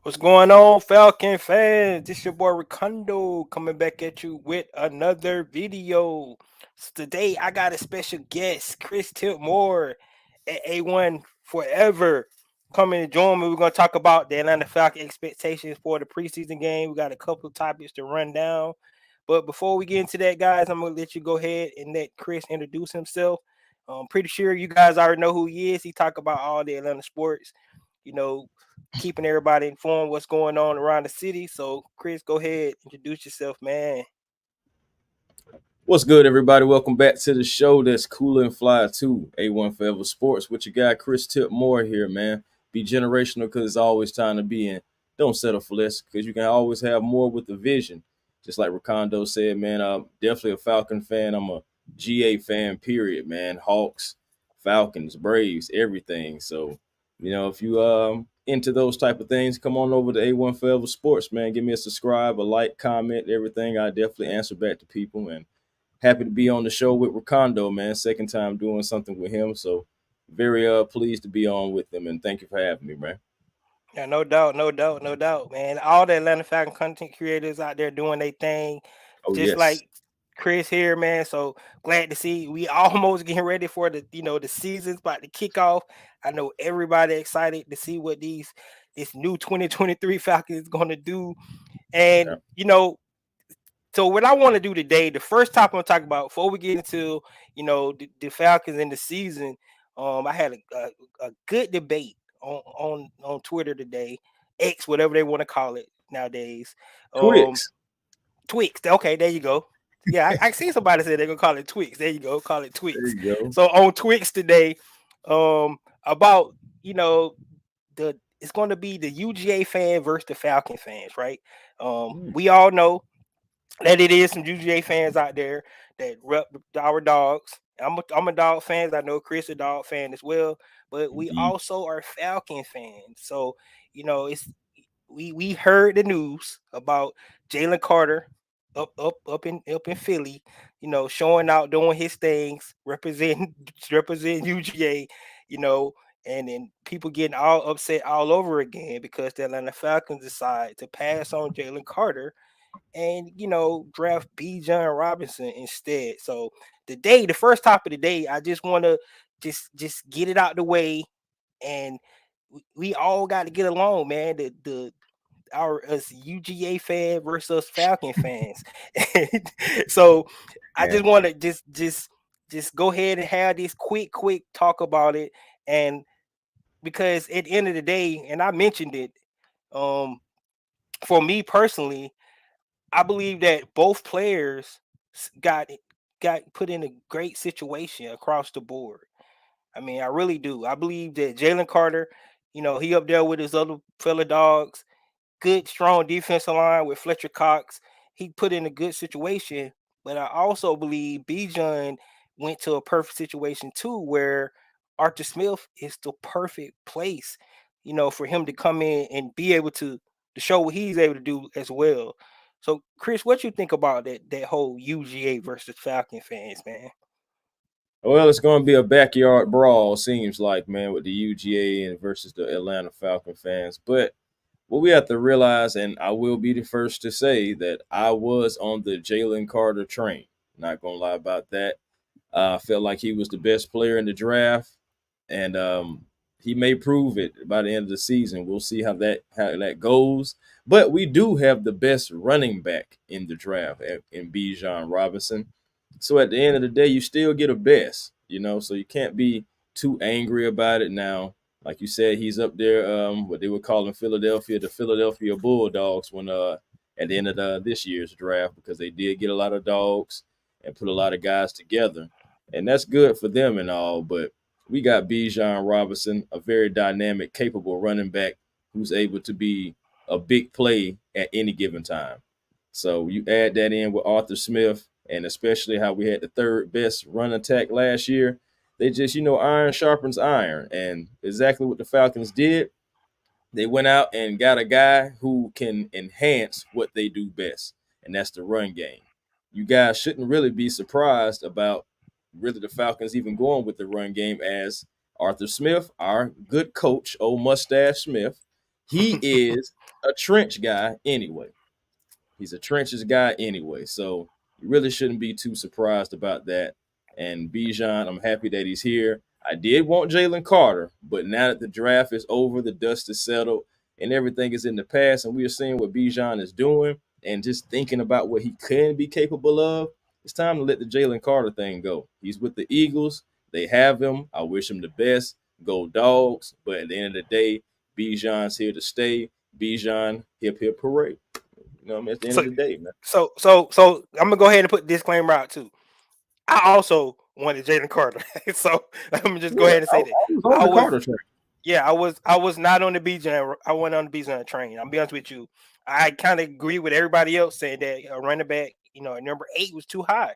What's going on, Falcon fans? This your boy Ricondo coming back at you with another video. So today I got a special guest, Chris Tipmore at A1 Forever. Coming to join me. We're gonna talk about the Atlanta Falcon expectations for the preseason game. We got a couple of topics to run down. But before we get into that, guys, I'm gonna let you go ahead and let Chris introduce himself. I'm pretty sure you guys already know who he is. He talk about all the Atlanta sports. You know, keeping everybody informed what's going on around the city. So, Chris, go ahead, introduce yourself, man. What's good, everybody? Welcome back to the show that's cool and fly too. A1 Forever Sports with your guy Chris Tipmore here, man. Be generational because it's always time to be in. Don't settle for less because you can always have more with the vision. Just like Ricondo said, man, I'm definitely a Falcon fan. I'm a GA fan, period, man. Hawks, Falcons, Braves, everything. So, if you into those type of things, come on over to A1 Forever Sports, man. Give me a subscribe, a like, comment, everything. I definitely answer back to people, and happy to be on the show with Ricondo, man. Second time doing something with him. So very pleased to be on with him, and thank you for having me, man. Yeah, no doubt, no doubt, no doubt, man. All the Atlanta Falcon content creators out there doing their thing, Oh just yes. like Chris here, man. So glad to see we almost getting ready for the season's about to kick off. I know everybody excited to see what this new 2023 Falcons is going to do, and Yeah. so what I want to do today, the first topic I'm gonna talk about before we get into the Falcons in the season, I had a good debate on Twitter today, X whatever they want to call it nowadays. Um, Twix. Twix. Okay, there you go. Yeah, I see somebody say they're gonna call it Twix. There you go, call it There Twix. you go. So on Twix today, about the it's going to be the UGA fan versus the Falcon fans, right? Mm, We all know that it is some UGA fans out there that rep our dogs. I'm a dog fan. I know Chris a dog fan as well, but we indeed. also are Falcon fans. So it's we heard the news about Jalen Carter up in Philly, showing out, doing his things, representing representing UGA, you know, and then people getting all upset all over again because the Atlanta Falcons decide to pass on Jalen Carter and draft B. John Robinson instead. So the first topic of the day, I just want to just get it out the way, and we all got to get along, man. The our us UGA fan versus Falcon fans. So I Yeah. just want to just go ahead and have this quick talk about it, and because at the end of the day, and I mentioned it, um, for me personally, I believe that both players got put in a great situation across the board. I mean, I really do. I believe that Jalen Carter, he up there with his other fellow dogs, good, strong defensive line with Fletcher Cox. He put in a good situation, but I also believe Bijan went to a perfect situation too, where Arthur Smith is the perfect place, for him to come in and be able to show what he's able to do as well. So, Chris, what you think about that whole UGA versus Falcon fans, man? Well, it's going to be a backyard brawl, seems like, man, with the UGA and versus the Atlanta Falcon fans. But what we have to realize, and I will be the first to say that I was on the Jalen Carter train. Not gonna lie about that. I felt like he was the best player in the draft, and he may prove it by the end of the season. We'll see how that goes. But we do have the best running back in the draft in Bijan Robinson. So at the end of the day, you still get a best, So you can't be too angry about it now. Like you said, he's up there. What they were calling Philadelphia, the Philadelphia Bulldogs, when at the end of this year's draft, because they did get a lot of dogs and put a lot of guys together, and that's good for them and all. But we got Bijan Robinson, a very dynamic, capable running back who's able to be a big play at any given time. So you add that in with Arthur Smith, and especially how we had the third best run attack last year. They just, iron sharpens iron, and exactly what the Falcons did. They went out and got a guy who can enhance what they do best, and that's the run game. You guys shouldn't really be surprised about really the Falcons even going with the run game, as Arthur Smith, our good coach, old Mustache Smith, he is a trench guy anyway. He's a trenches guy anyway. So you really shouldn't be too surprised about that. And Bijan, I'm happy that he's here. I did want Jalen Carter, but now that the draft is over, the dust is settled, and everything is in the past, and we are seeing what Bijan is doing, and just thinking about what he can be capable of, it's time to let the Jalen Carter thing go. He's with the Eagles. They have him. I wish him the best. Go Dogs. But at the end of the day, Bijan's here to stay. Bijan, hip hip hooray. You know what I mean? At the end So of the day, man. so I'm gonna go ahead and put this disclaimer out too. I also wanted Jalen Carter, so I'm gonna just go Yeah, ahead and say that I was on I the was Carter train. yeah I was not on the Bijan. I went on the Bijan train. I'll be honest with you. I kind of agree with everybody else saying that a running back, number 8 was too high.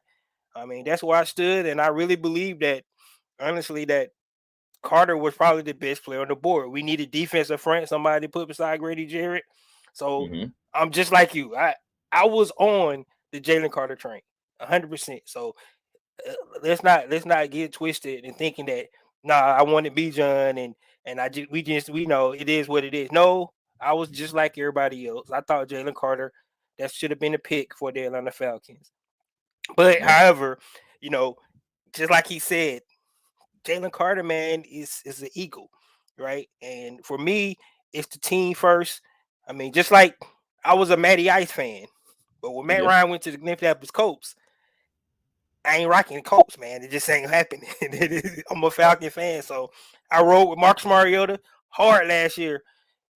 I mean, that's where I stood, and I really believe that honestly that Carter was probably the best player on the board. We needed defensive front, somebody to put beside Grady Jarrett. So Hmm. I'm just like you. I was on the Jalen Carter train, 100%. So uh, let's not get twisted and thinking that I wanted Bijan and we know it is what it is. No, I was just like everybody else. I thought Jalen Carter that should have been a pick for the Atlanta Falcons. But Yeah. however, you know, just like he said, Jalen Carter, man, is an eagle, right? And for me, it's the team first. I mean, just like I was a Matty Ice fan, but when Matt Yeah. Ryan went to the Indianapolis Colts, I ain't rocking the Colts, man. It just ain't happening. I'm a Falcon fan, so I rode with Marcus Mariota hard last year.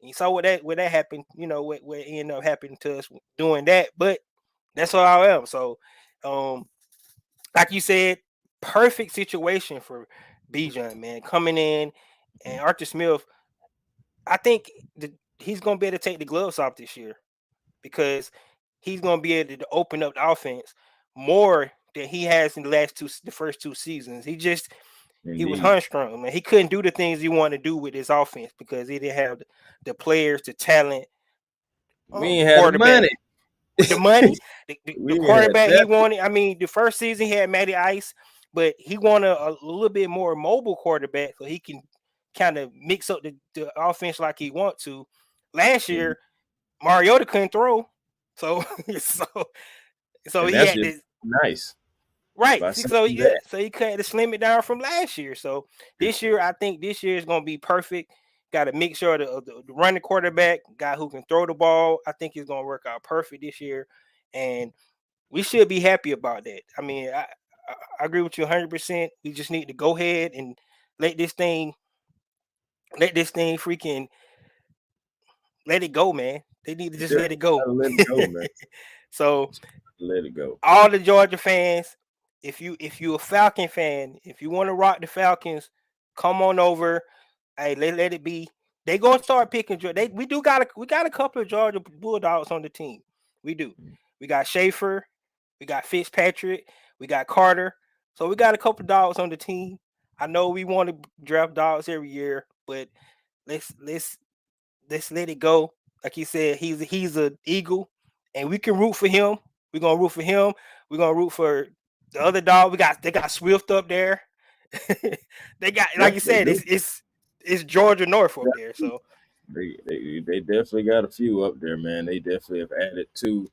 And you saw what that happened. What ended up happening to us doing that. But that's all I am. So, um, like you said, perfect situation for Bijan, man, coming in and Arthur Smith. I think he's gonna be able to take the gloves off this year because he's gonna be able to open up the offense more than he has in the first two seasons. He was Indeed. hamstrung, man. He couldn't do the things he wanted to do with his offense because he didn't have the players, the talent, We the ain't had the quarterback money. with the money, the We ain't had quarterback he that. wanted. I mean, the first season he had Matty Ice, but he wanted a little bit more mobile quarterback so he can kind of mix up the offense like he want to. Last Mhm. year, Mariota couldn't throw, so so so And he that's had just to nice right. by saying So yeah, that. so he had to slim it down from last year. So this year, I think this year is going to be perfect. Got to make sure the running quarterback, guy who can throw the ball, I think is going to work out perfect this year, and we should be happy about that. I mean, I agree with you 100%. We just need to go ahead and let this thing, let this thing freaking let it go, man. They need to just Yeah, let it go. gotta let it go, man. So Just let it go. all the Georgia fans, if you a Falcon fan, if you want to rock the Falcons, come on over. Hey, let it be. They gonna start picking. We got a couple of Georgia Bulldogs on the team. We do. We got Schaefer, we got Fitzpatrick, we got Carter. So we got a couple of dogs on the team. I know we want to draft dogs every year, but let's let's let's let it go. Like he said, he's an eagle, and we can root for him. We're gonna root for him. We're gonna root for the other dog. They got Swift up there. They got Yeah, like you they said, do. it's Georgia North up there. Yeah. So They definitely got a few up there, man. They definitely have added to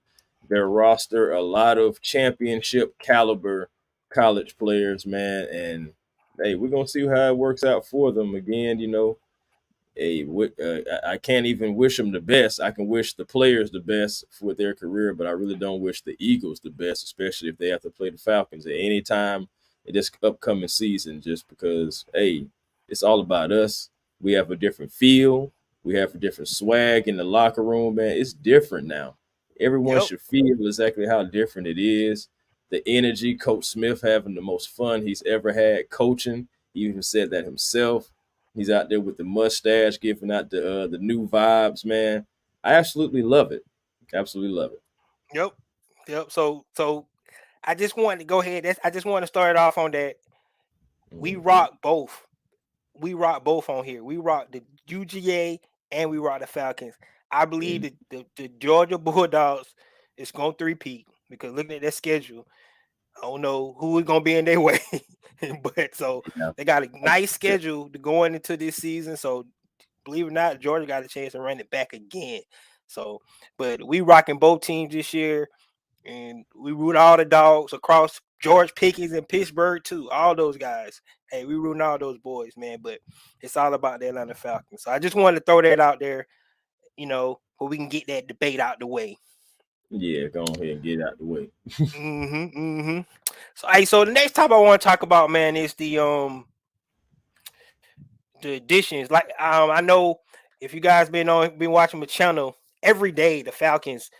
their roster a lot of championship caliber college players, man. And hey, we're gonna see how it works out for them. Again, I can't even wish them the best. I can wish the players the best for their career, but I really don't wish the Eagles the best, especially if they have to play the Falcons at any time in this upcoming season. Just because, hey, it's all about us. We have a different feel. We have a different swag in the locker room, man. It's different now. Everyone yep, should feel exactly how different it is. The energy, Coach Smith having the most fun he's ever had coaching. He even said that himself. He's out there with the mustache, giving out the new vibes, man. I absolutely love it. Absolutely love it. yep, yep. So I just wanted to go ahead. I just want to start off on that. We Hmm. rock both. We rock both on here. We rock the UGA and we rock the Falcons. I believe that the Georgia Bulldogs is going to three-peat because looking at their schedule, I don't know who is going to be in their way. But so Yeah, they got a I nice agree. schedule to going into this season. So believe it or not, Georgia got a chance to run it back again. So, but we rocking both teams this year, and we root all the dogs across George Pickens and Pittsburgh too. All those guys. Hey, we rooting all those boys, man. But it's all about the Atlanta Falcons. So I just wanted to throw that out there, where we can get that debate out the way. Yeah, go ahead and get out the way. So the next topic I want to talk about, man, is the additions. Like I know if you guys been watching the channel every day, the Falcons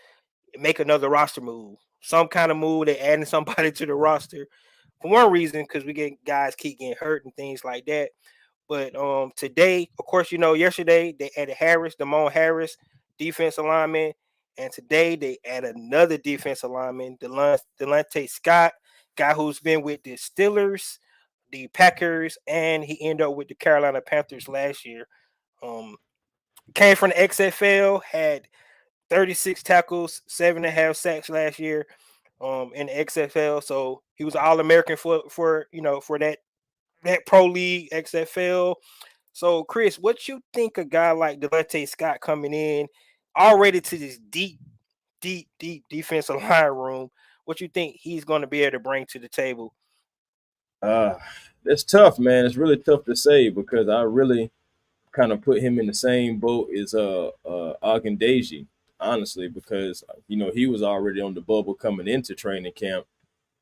make another roster move, some kind of move. They adding somebody to the roster for one reason, because we get guys keep getting hurt and things like that. But today, of course, yesterday they added Damone Harris, defense alignment, and today they added another defense alignment, Delonte Scott, guy who's been with the Steelers, the Packers, and he ended up with the Carolina Panthers last year. Um, Came from the XFL, had 36 tackles, 7.5 sacks last year, in the XFL. So he was All American for that pro league XFL. So, Chris, what you think a guy like Delonte Scott coming in already to this deep defensive line room? What you think he's going to be able to bring to the table? Uh, it's tough, man. It's really tough to say because I really kind of put him in the same boat as Agendaji, honestly, because he was already on the bubble coming into training camp,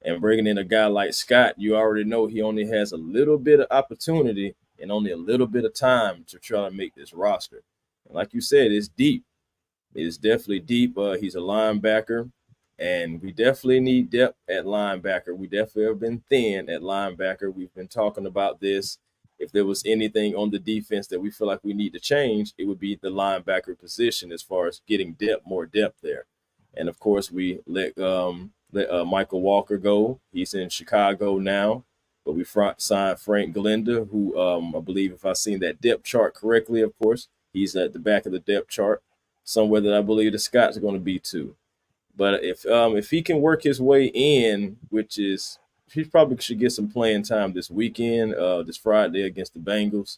and bringing in a guy like Scott, you already know he only has a little bit of opportunity and only a little bit of time to try to make this roster. And like you said, it's deep. It's definitely deep. He's a linebacker, and we definitely need depth at linebacker. We definitely have been thin at linebacker. We've been talking about this. If there was anything on the defense that we feel like we need to change, it would be the linebacker position as far as getting more depth there. And of course, we let Michael Walker go. He's in Chicago now, but we signed Frank Glenda, who I believe, if I've seen that depth chart correctly, of course, he's at the back of the depth chart, somewhere that I believe the Scott's going to be too. But if he can work his way in, which is he probably should get some playing time this weekend, this Friday against the Bengals,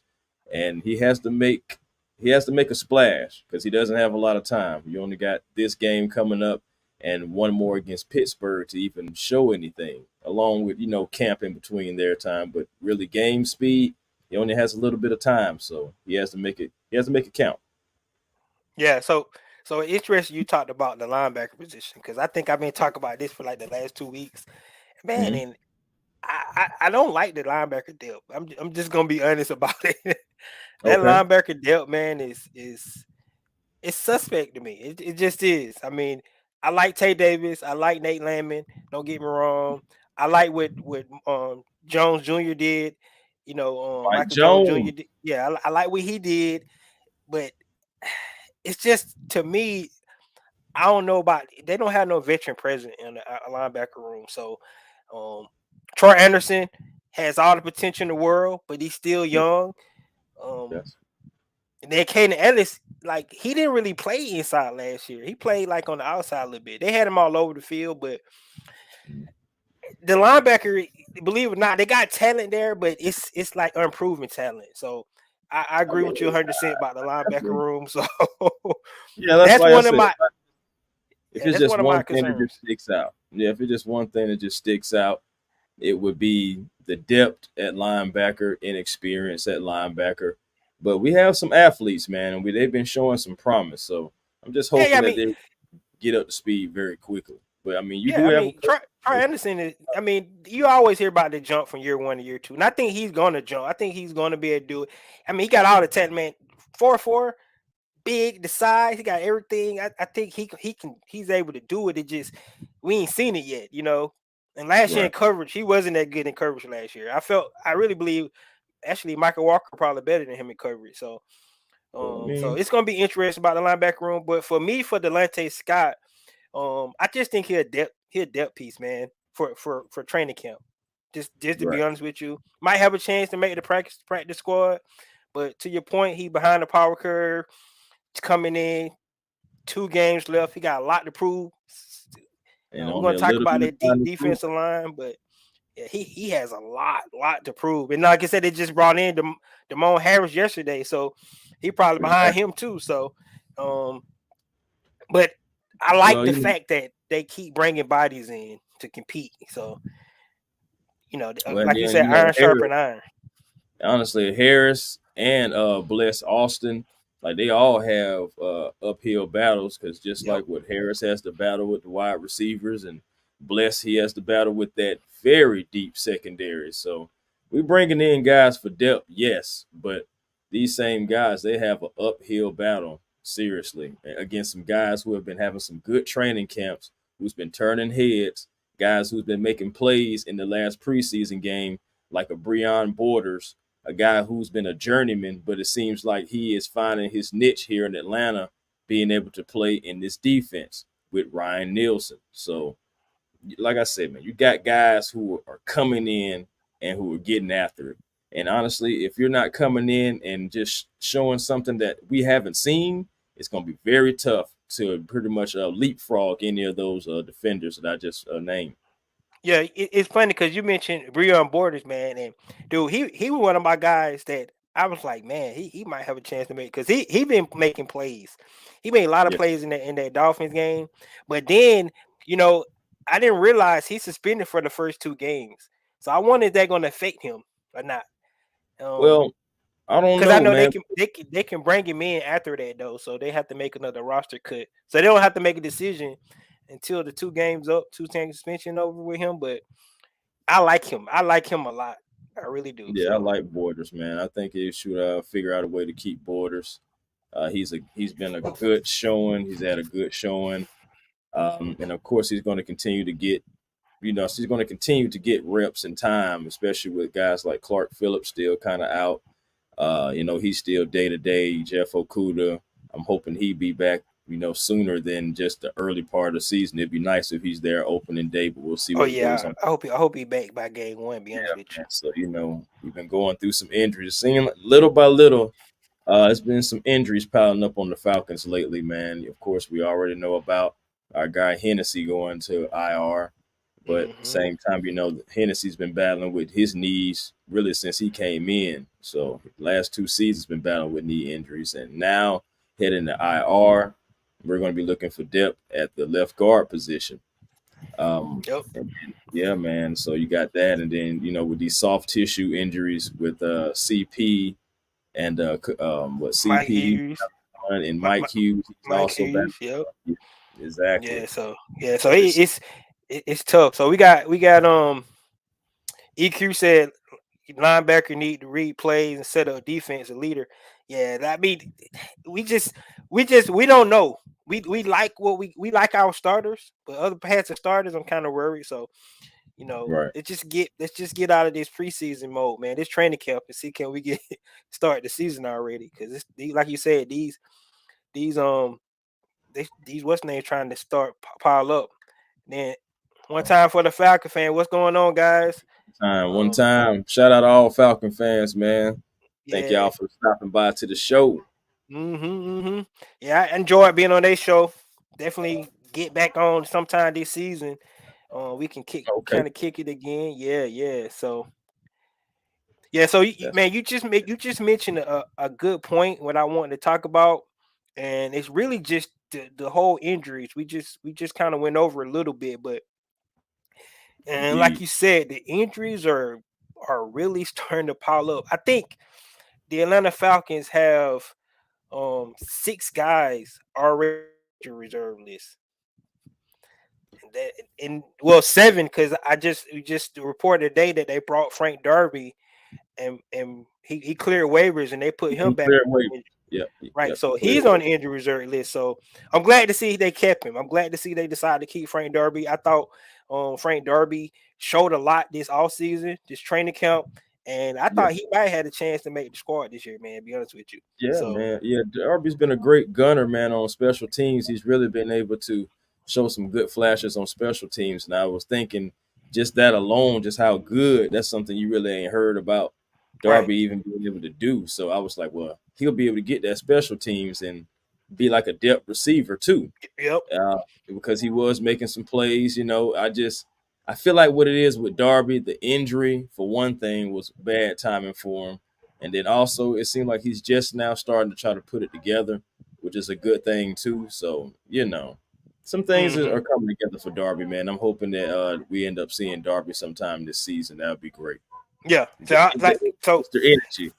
and he has to make a splash because he doesn't have a lot of time. You only got this game coming up and one more against Pittsburgh to even show anything, along with camp in between their time. But really, game speed, he only has a little bit of time, so he has to make it. He has to make it count. Yeah, so interesting you talked about the linebacker position, because I think I've been talking about this for like the last 2 weeks, man, Hmm. and I don't like the linebacker depth. I'm just gonna be honest about it. That Okay. linebacker depth, man, is it's suspect to me. It just is. I mean, I like Tay Davis. I like Nate Landman. Don't get me wrong. I like what Jones Jr. did. Mike Michael Jones Jr. Jones. did. Yeah, I like what he did, but it's just, to me, I don't know about. They don't have no veteran present in the linebacker room. So, um, Troy Anderson has all the potential in the world, but he's still Yeah. young. Um, Yes. and then Caden Ellis, like, he didn't really play inside last year. He played like on the outside a little bit. They had him all over the field, but the linebacker, believe it or not, they got talent there, but it's like unproven talent. So I I agree mean, with you 100% about the I linebacker agree. room. So Yeah, that's that's why I one of said my if yeah, it's that's just one of my one thing that just concerns. sticks out. Yeah, if it's just one thing that just sticks out, it would be the depth at linebacker, inexperience at linebacker. But we have some athletes, man, and they've been showing some promise. So I'm just Yeah, hoping I that mean, they get up to speed very quickly. But I mean, you yeah, do I have a mean, coach. Troy Anderson is. I mean, you always hear about the jump from year one to year two, and I think he's going to jump. I think he's going to be able to do it. I mean, he got all the talent, man. 4'4", big, the size, he got everything. I think he's able to do it. It just we ain't seen it yet, And last year in Right. coverage, he wasn't that good in coverage last year. I really believe actually Michael Walker probably better than him in coverage. So Well, I so mean, it's gonna be interesting about the linebacker room. But for me, for Delonte Scott, I just think he a depth piece, man, for training camp. Just to be right. honest with you, might have a chance to make the practice squad. But to your point, he behind the power curve. He's coming in, 2 games left. He got a lot to prove. And We're only gonna a talk little about bit of that time deep to prove defensive line, but yeah, he has a lot to prove. And like I said, they just brought in Damone Harris yesterday, so he probably it. behind Exactly. him too. So um But I like Well, the fact that they keep bringing bodies in to compete. So well, like you then said, iron Harris, sharpen iron. honestly, Harris and Bless Austin, like they all have uphill battles because just Yep. like what Harris has to battle with the wide receivers, and Bless he has to battle with that very deep secondary. So we bringing in guys for depth, yes, but these same guys they have an uphill battle seriously against some guys who have been having some good training camps, who's been turning heads, guys who's been making plays in the last preseason game, like a Breon Borders, a guy who's been a journeyman, but it seems like he is finding his niche here in Atlanta, being able to play in this defense with Ryan Nielsen. So, like I said, man, you got guys who are coming in and who are getting after it. And honestly, if you're not coming in and just showing something that we haven't seen, it's going to be very tough to pretty much leapfrog any of those defenders that I just named. Yeah, it's funny because you mentioned Breon Borders, man, and dude, he was one of my guys that I was like, man, he might have a chance to make because he been making plays. He made a lot of Yeah. plays in that Dolphins game, but then you know I didn't realize he's suspended for the first two games, so I wonder if they're going to affect him or not. Well, I don't Because I know, know man. they can bring him in after that though, so they have to make another roster cut, so they don't have to make a decision until the two game suspension over with him, but. I like him. I like him a lot. I really do. Yeah, I So like Borders, man. I think he should figure out a way to keep Borders. He's been a good showing. He's had a good showing, and of course he's going to continue to get he's going to continue to get reps and time, especially with guys like Clark Phillips still kind of out. He's still day to day. Jeff Okuda, I'm hoping he be back. Sooner than just the early part of the season. It'd be nice if he's there opening day, but we'll see oh what goes yeah, on. I hope he back by game one, be honest with you. Man. So we've been going through some injuries. Seeing like little by little, it's been some injuries piling up on the Falcons lately, man. Of course, we already know about our guy Hennessy going to IR, but at the Hmm. same time, Hennessy's been battling with his knees really since he came in. So last two seasons been battling with knee injuries, and now heading to IR, we're going to be looking for depth at the left guard position. Yep. Yeah, man. So you got that, and then with these soft tissue injuries with CP and what Mike CP Hughes. and Mi- Mike Mi- Hughes, he's Mike also back. Hughes. Yep. Yeah, exactly. Yeah. So But it's it's tough. So we got EQ said linebacker need to read plays and set up defense a leader. Yeah, that mean we just we don't know. We like we like our starters, but other pads of starters I'm kind of worried. So right. let's just get out of this preseason mode, man. This training camp and see can we get start the season already? Because like you said, these these what's name trying to start pile up. Then one time for the Falcon fan, what's going on, guys? One Um, time. Shout out to all Falcon fans, man. Thank yeah, y'all for stopping by to the show. yeah, I enjoyed being on their show. Definitely get back on sometime this season. We can Okay. kind of kick it again. Yeah, yeah. So yeah, so That's man, you just mentioned a good point. What I wanted to talk about, and it's really just the whole injuries. We just kind of went over a little bit, but and like indeed. you said, the injuries are really starting to pile up. I think the Atlanta Falcons have six guys already on the reserve list. And that and well seven because I just we just reported today that they brought Frank Darby and he cleared waivers and they put him He back. cleared waivers. Yep. Right, Yep. He so cleared he's on waivers. the injury reserve list. So I'm glad to see they kept him. I'm glad to see they decided to keep Frank Darby. I thought Frank Darby showed a lot this off season, this training camp, and I Yeah. thought he might have had a chance to make the squad this year, man. To be honest with you. Yeah, So man. Yeah, Darby's been a great gunner, man, on special teams. He's really been able to show some good flashes on special teams. And I was thinking just that alone, just how good, that's something you really ain't heard about right, Darby even being able to do. So I was like, well, he'll be able to get that special teams and be like a depth receiver too. yep, Because he was making some plays. I feel like what it is with Darby, the injury for one thing was bad timing for him, and then also it seemed like he's just now starting to try to put it together. which is a good thing too. So some things Hmm. are coming together for Darby, man. I'm hoping that we end up seeing Darby sometime this season. That would be great. Yeah. So Mr. Energy.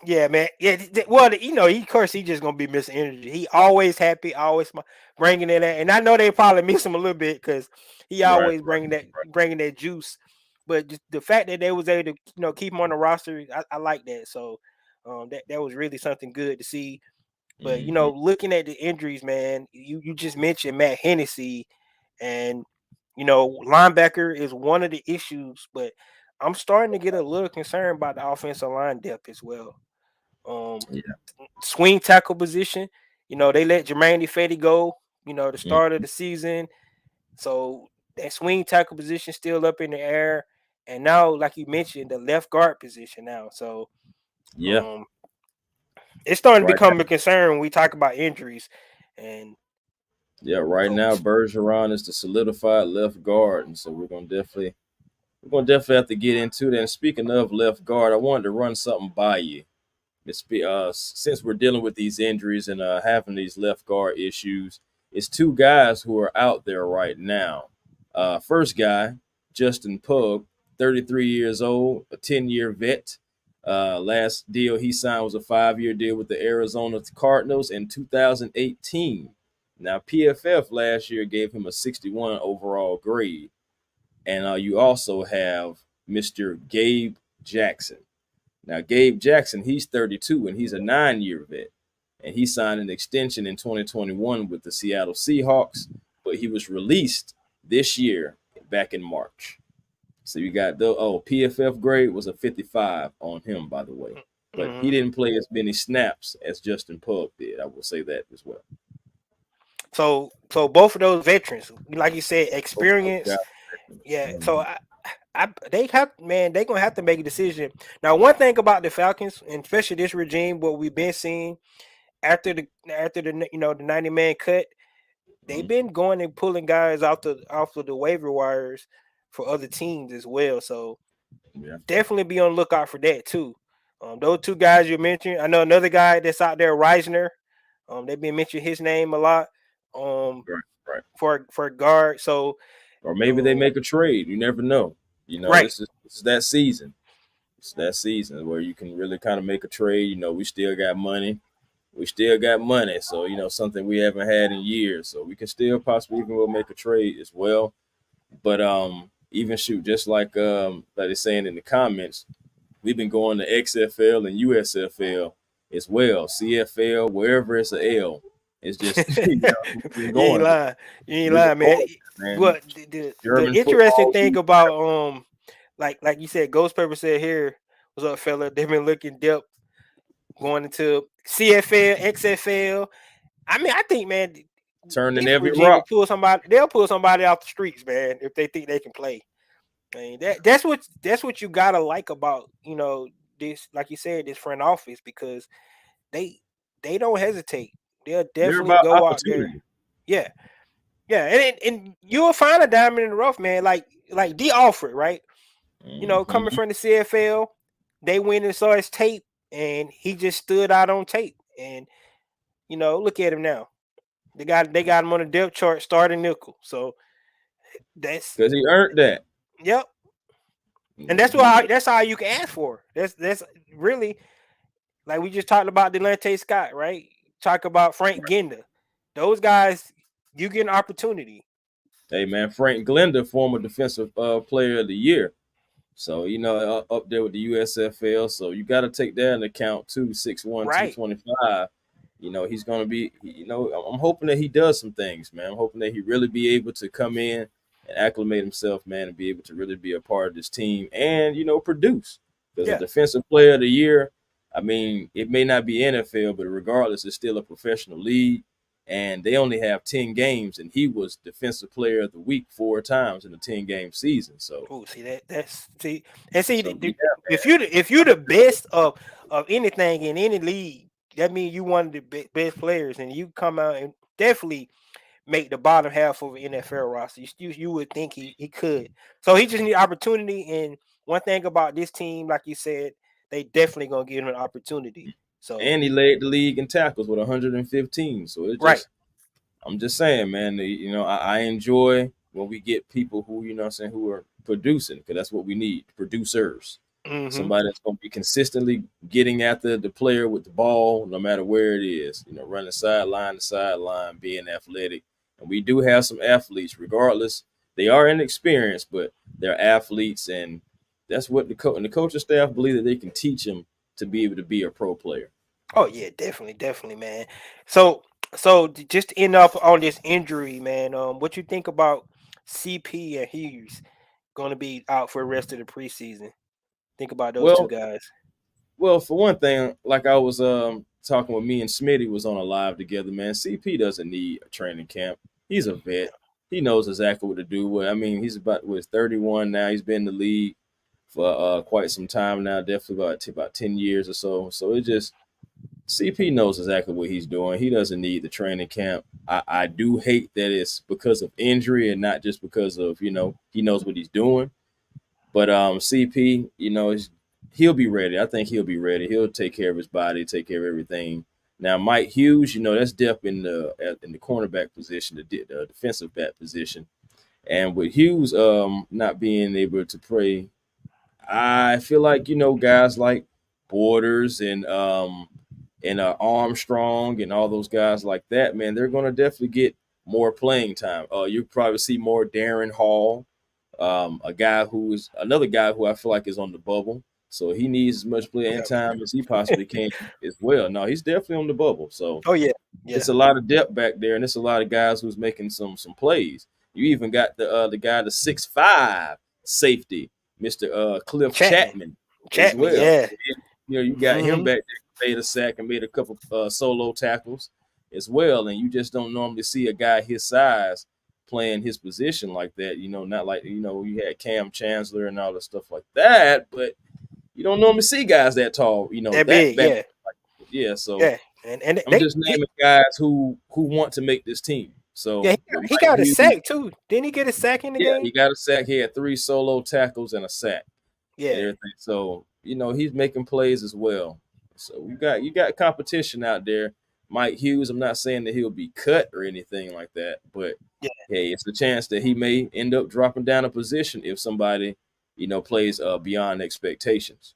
yeah, man. Yeah. Well, he of course he just gonna be missing energy. He always happy, always bringing in that, and I know they probably miss him a little bit because he Right, always bringing that juice. But just the fact that they was able to keep him on the roster, I like that. So that was really something good to see. But hmm looking at the injuries, man, you just mentioned Matt Hennessy, and linebacker is one of the issues. But I'm starting to get a little concerned about the offensive line depth as well. Um, Yeah. Swing tackle position, they let Jermaine Ifedi go. The mm start of the season, so that swing tackle position still up in the air. And now, like you mentioned, the left guard position now. So Yeah. um, it's starting to Right become a concern when we talk about injuries. And Yeah, right so, now Bergeron is the solidified left guard, and so we're gonna definitely have to get into that. And speaking of left guard, I wanted to run something by you. Since we're dealing with these injuries and having these left guard issues, it's two guys who are out there right now. First guy, Justin Pug, 33 years old, a 10-year vet. Last deal he signed was a 5-year deal with the Arizona Cardinals in 2018. Now, PFF last year gave him a 61 overall grade. And you also have Mr. Gabe Jackson. Now, Gabe Jackson, he's 32 and he's a 9-year vet. And he signed an extension in 2021 with the Seattle Seahawks, but he was released this year back in March. So you got PFF grade was a 55 on him, by the way. But he mhm. didn't play as many snaps as Justin Pug did. I will say that as well. So both of those veterans, like you said, Both those experience. guys. Yeah. So Mhm. they have, man, they gonna have to make a decision. Now, one thing about the Falcons, and especially this regime, what we've been seeing after the the 90-man cut, they've Mhm. been going and pulling guys off of the waiver wires for other teams as well. So Yeah. definitely be on the lookout for that too. Those two guys you mentioned, I know another guy that's out there, Reisner. They've been mentioning his name a lot. Um, Right. Right. for guard. So Or maybe they um, make a trade. You never know. right, This is that season. It's that season where you can really kind of make a trade. We still got money. We still got money. So, something we haven't had in years. So we can still possibly even will make a trade as well. But even shoot, just like they're saying in the comments, we've been going to XFL and USFL as well. CFL, wherever it's a L. It's just we've been you ain't going there. lying. You ain't We've been lying, man. going there, man. But the German interesting football thing league. about like you said, Ghost Pepper said here, what's up, fella? They've been looking depth going into CFL, XFL. I mean, I think, man, Turning this every regime will rock. pull somebody. They'll pull somebody off the streets, man, if they think they can play. I mean, that's what you gotta like about this, like you said, this front office, because they they don't hesitate. They'll They're definitely about go out there. opportunity. Yeah, yeah, and you'll find a diamond in the rough, man. Like D Alford, right? Coming hmm from the CFL, they went and saw his tape, and he just stood out on tape. And look at him now. They got him on the depth chart, starting nickel. So that's Because he earned that. yep. And that's hmm why that's all you can ask for. That's really, like we just talked about Delonte Scott, right? Talk about Frank Genda. Those guys, you get an opportunity. Hey, man, Frank Glenda, former defensive player of the year. So, up there with the USFL. So you got to take that into account too. 6'1", Right. 225. He's going to be, I'm hoping that he does some things, man. I'm hoping that he really be able to come in and acclimate himself, man, and be able to really be a part of this team and, produce. Because a Yeah. defensive player of the year, I mean, it may not be NFL, but regardless, it's still a professional league. And they only have 10 games, and he was defensive player of the week 4 times in a 10-game season. So, Oh, see that's see and see so yeah, if you the best of anything in any league, that means you one of the best players, and you come out and definitely make the bottom half of an NFL roster. You would think he could. So he just need opportunity. And one thing about this team, like you said, they definitely gonna give him an opportunity. So And he led the league in tackles with 115. So it right. just, I'm just saying, man. I enjoy when we get people who, what I'm saying, who are producing, because that's what we need, producers. Hmm. Somebody that's going to be consistently getting after the player with the ball, no matter where it is. Running sideline to sideline, being athletic. And we do have some athletes, regardless. They are inexperienced, but they're athletes, and that's what the coaching staff believe that they can teach them to be able to be a pro player. Oh yeah, definitely, definitely, man. So just to end up on this injury, man. What you think about CP and Hughes going to be out for the rest of the preseason? Think about those two Well, guys. Well, for one thing, like I was talking with me and Smitty was on a live together, man. CP doesn't need a training camp. He's a vet. He knows exactly what to do. Well, I mean, he's about 31 now. He's been in the league for quite some time now, definitely about 10 years or so. So it just CP knows exactly what he's doing. He doesn't need the training camp. I do hate that it's because of injury and not just because of, he knows what he's doing. But CP, he'll be ready. I think he'll be ready. He'll take care of his body, take care of everything. Now, Mike Hughes, that's depth in the cornerback position, the defensive back position. And with Hughes not being able to play, I feel like guys like Borders and Armstrong and all those guys like that, man, they're going to definitely get more playing time. You probably see more Darren Hall, a guy who is another guy who I feel like is on the bubble. So he needs as much playing Yeah. time as he possibly can as well. No, he's definitely on the bubble. So Oh yeah. Yeah. it's a lot of depth back there, and it's a lot of guys who's making some plays. You even got the guy, the 6'5" safety, Mr. Cliff Chapman. Chapman, as Chapman. well. Yeah. You got him Hmm. back there, made a sack and made a couple solo tackles as well. And you just don't normally see a guy his size playing his position like that. Not like you had Cam Chancellor and all the stuff like that, but you don't normally see guys that tall. That That big. back. Yeah. Yeah, so Yeah. And I'm just naming guys who want to make this team. yeah, So with he Mike got a Hughes, sack too. Didn't he get a sack in the yeah, game? he got a sack. He had 3 solo tackles and a sack and Yeah. everything. So he's making plays as well. So you got competition out there. Mike Hughes, I'm not saying that he'll be cut or anything like that, but Yeah. hey, it's a chance that he may end up dropping down a position if somebody plays beyond expectations.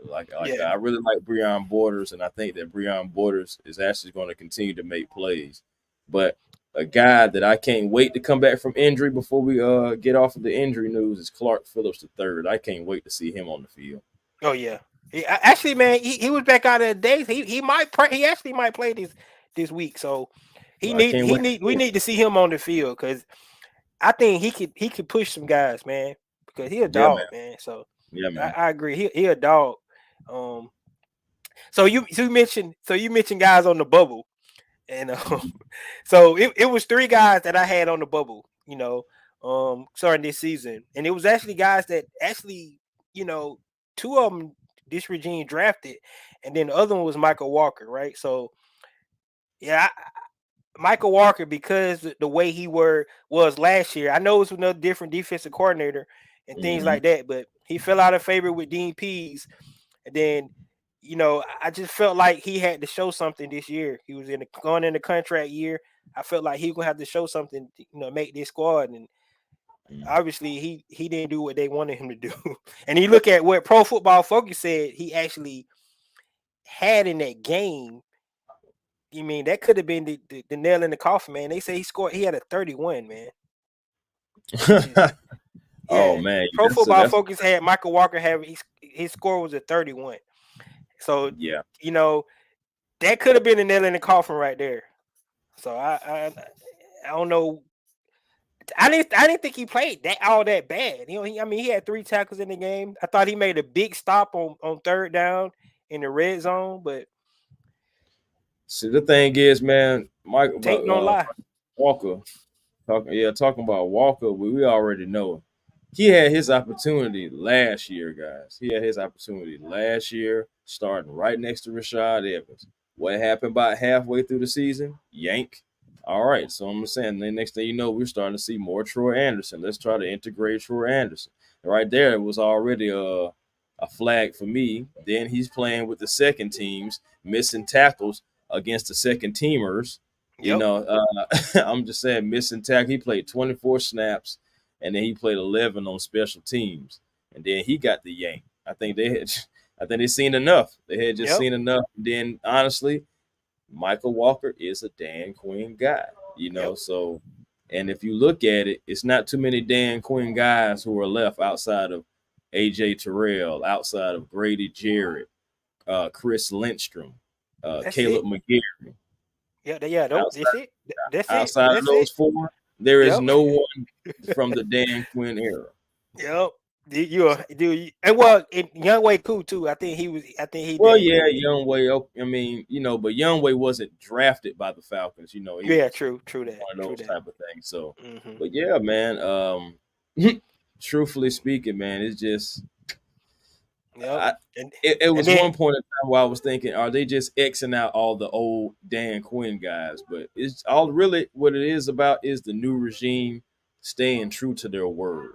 Like Yeah. I really like Breon Borders, and I think that Breon Borders is actually going to continue to make plays. But a guy that I can't wait to come back from injury before we get off of the injury news is Clark Phillips III. I can't wait to see him on the field. Oh yeah. Actually, man, he was back out of the days. He might play. He actually might play this week. So So I can't wait. we need to see him on the field because I think he could push some guys, man. Because he a Yeah, man. dog, man. So Yeah, man. I agree. He a dog. Um. So you mentioned guys on the bubble, and so it was three guys that I had on the bubble. Starting this season, and it was actually guys that actually you know two of them this regime drafted, and then the other one was Michael Walker, right? So yeah, Michael Walker, because the way he was last year. I know it was another different defensive coordinator and things Hmm. like that, but he fell out of favor with Dean Pease, and then I just felt like he had to show something this year. He was going in the contract year. I felt like he was gonna have to show something, to, make this squad, and obviously he didn't do what they wanted him to do. And you look at what Pro Football Focus said he actually had in that game. You mean that could have been the nail in the coffin, man? They say he had a 31, man, which is Oh yeah. man, Pro Football that's Focus had Michael Walker have his score was a 31. So yeah. you know that could have been a nail in the coffin right there. So I don't know. I didn't think he played that all that bad. I mean he had 3 tackles in the game. I thought he made a big stop on third down in the red zone, but See, the thing is, man, Mike tape about don't lie. Walker talking about Walker. We already know he had his opportunity last year, guys. He had his opportunity last year, starting right next to Rashad Evans. What happened about halfway through the season? Yank. All right, so I'm saying the next thing you know, we're starting to see more Troy Anderson. Let's try to integrate Troy Anderson. Right there, it was already a flag for me. Then he's playing with the second teams, missing tackles against the second teamers. You Yep. know, I'm just saying missing tackle. He played 24 snaps, and then he played 11 on special teams, and then he got the yank. I think they had, I think they seen enough. They had just Yep. seen enough. And then honestly, Michael Walker is a Dan Quinn guy. Yep. So and if you look at it, it's not too many Dan Quinn guys who are left outside of AJ Terrell, outside of Grady Jarrett, Chris Lindstrom, That's Caleb it. McGarry. Yeah. Yeah. That's Outside it. That's it. outside of That's it. those four, there is Yep. no one from the Dan Quinn era. Yep. And well, Young Way cool too. I think he was. I think he Well, dang yeah, cool too. Youngway. I mean, but Youngway wasn't drafted by the Falcons. He Yeah. was True. True that. one of True those that. type of things. So, Hmm. but yeah, man. Truthfully speaking, man, it's just Yep. I, And it and was then one point in time where I was thinking, are they just Xing out all the old Dan Quinn guys? But it's all really what it is about is the new regime staying true to their word.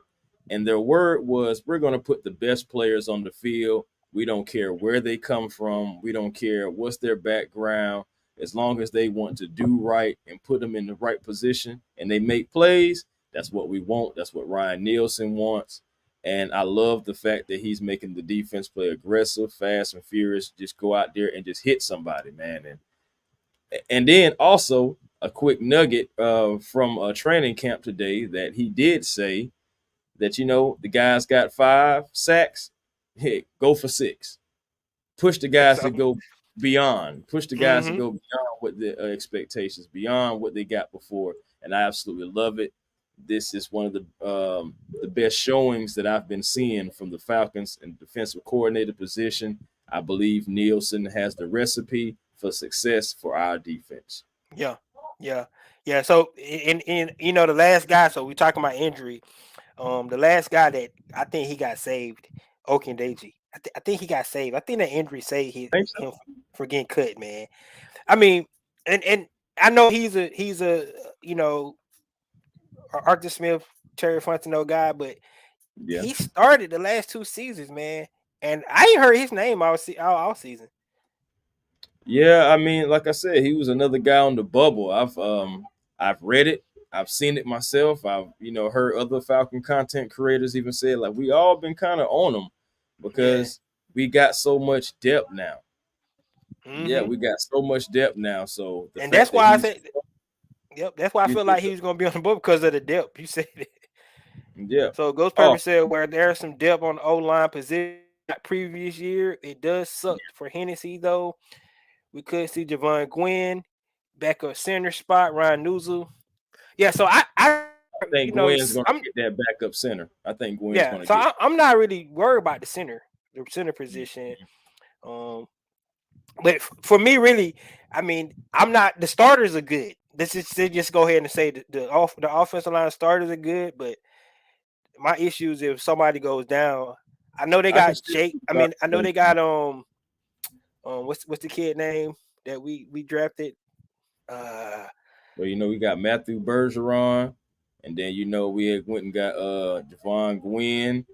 And their word was, we're going to put the best players on the field. We don't care where they come from. We don't care what's their background. As long as they want to do right and put them in the right position and they make plays, that's what we want. That's what Ryan Nielsen wants. And I love the fact that he's making the defense play aggressive, fast, and furious. Just go out there and just hit somebody, man. And then also a quick nugget from a training camp today that he did say that the guys got 5 sacks. Hey, go for 6. Push the that's guys to something. go beyond. Push the guys to Hmm. go beyond what the expectations, beyond what they got before. And I absolutely love it. This is one of the best showings that I've been seeing from the Falcons in defensive coordinator position. I believe Nielsen has the recipe for success for our defense. Yeah. Yeah. Yeah. So in the last guy. So we talking about injury. The last guy that I think he got saved, Okendeji. I think he got saved. I think that injury saved Think so? him for getting cut, man. I mean, and I know he's a Arthur Smith, Terry Fontenot guy, but Yeah. he started the last 2 seasons, man, and I ain't heard his name all season. Yeah, I mean, like I said, he was another guy on the bubble. I've read it, I've seen it myself. I've heard other Falcon content creators even say like we all been kind of on him Yeah. because we got so much depth now. Yeah, Hmm. we got so much depth now. So the And fact that's that why I he's said, yep, that's why I you feel said like he was gonna be on the board because of the depth. You said it. yeah. So Ghost Oh Pepper said where there's some depth on the O line position previous year, it does suck for Hennessy though. We could see Javon Gwynn back up center spot, Ryan Newsel. Yeah, so I I think Gwen's gonna I'm get that backup center. I think Gwen's yeah, gonna so get I'm not really worried about the center position. Um, but for me, really, I mean, I'm not. The starters are good. This is to just go ahead and say the offensive line starters are good, but my issue is if somebody goes down. I know they I can got still Jake. see I starters mean, I know going they got what's the kid name that we drafted? Uh, But we got Matthew Bergeron, and then we had went and got Javon Gwynn.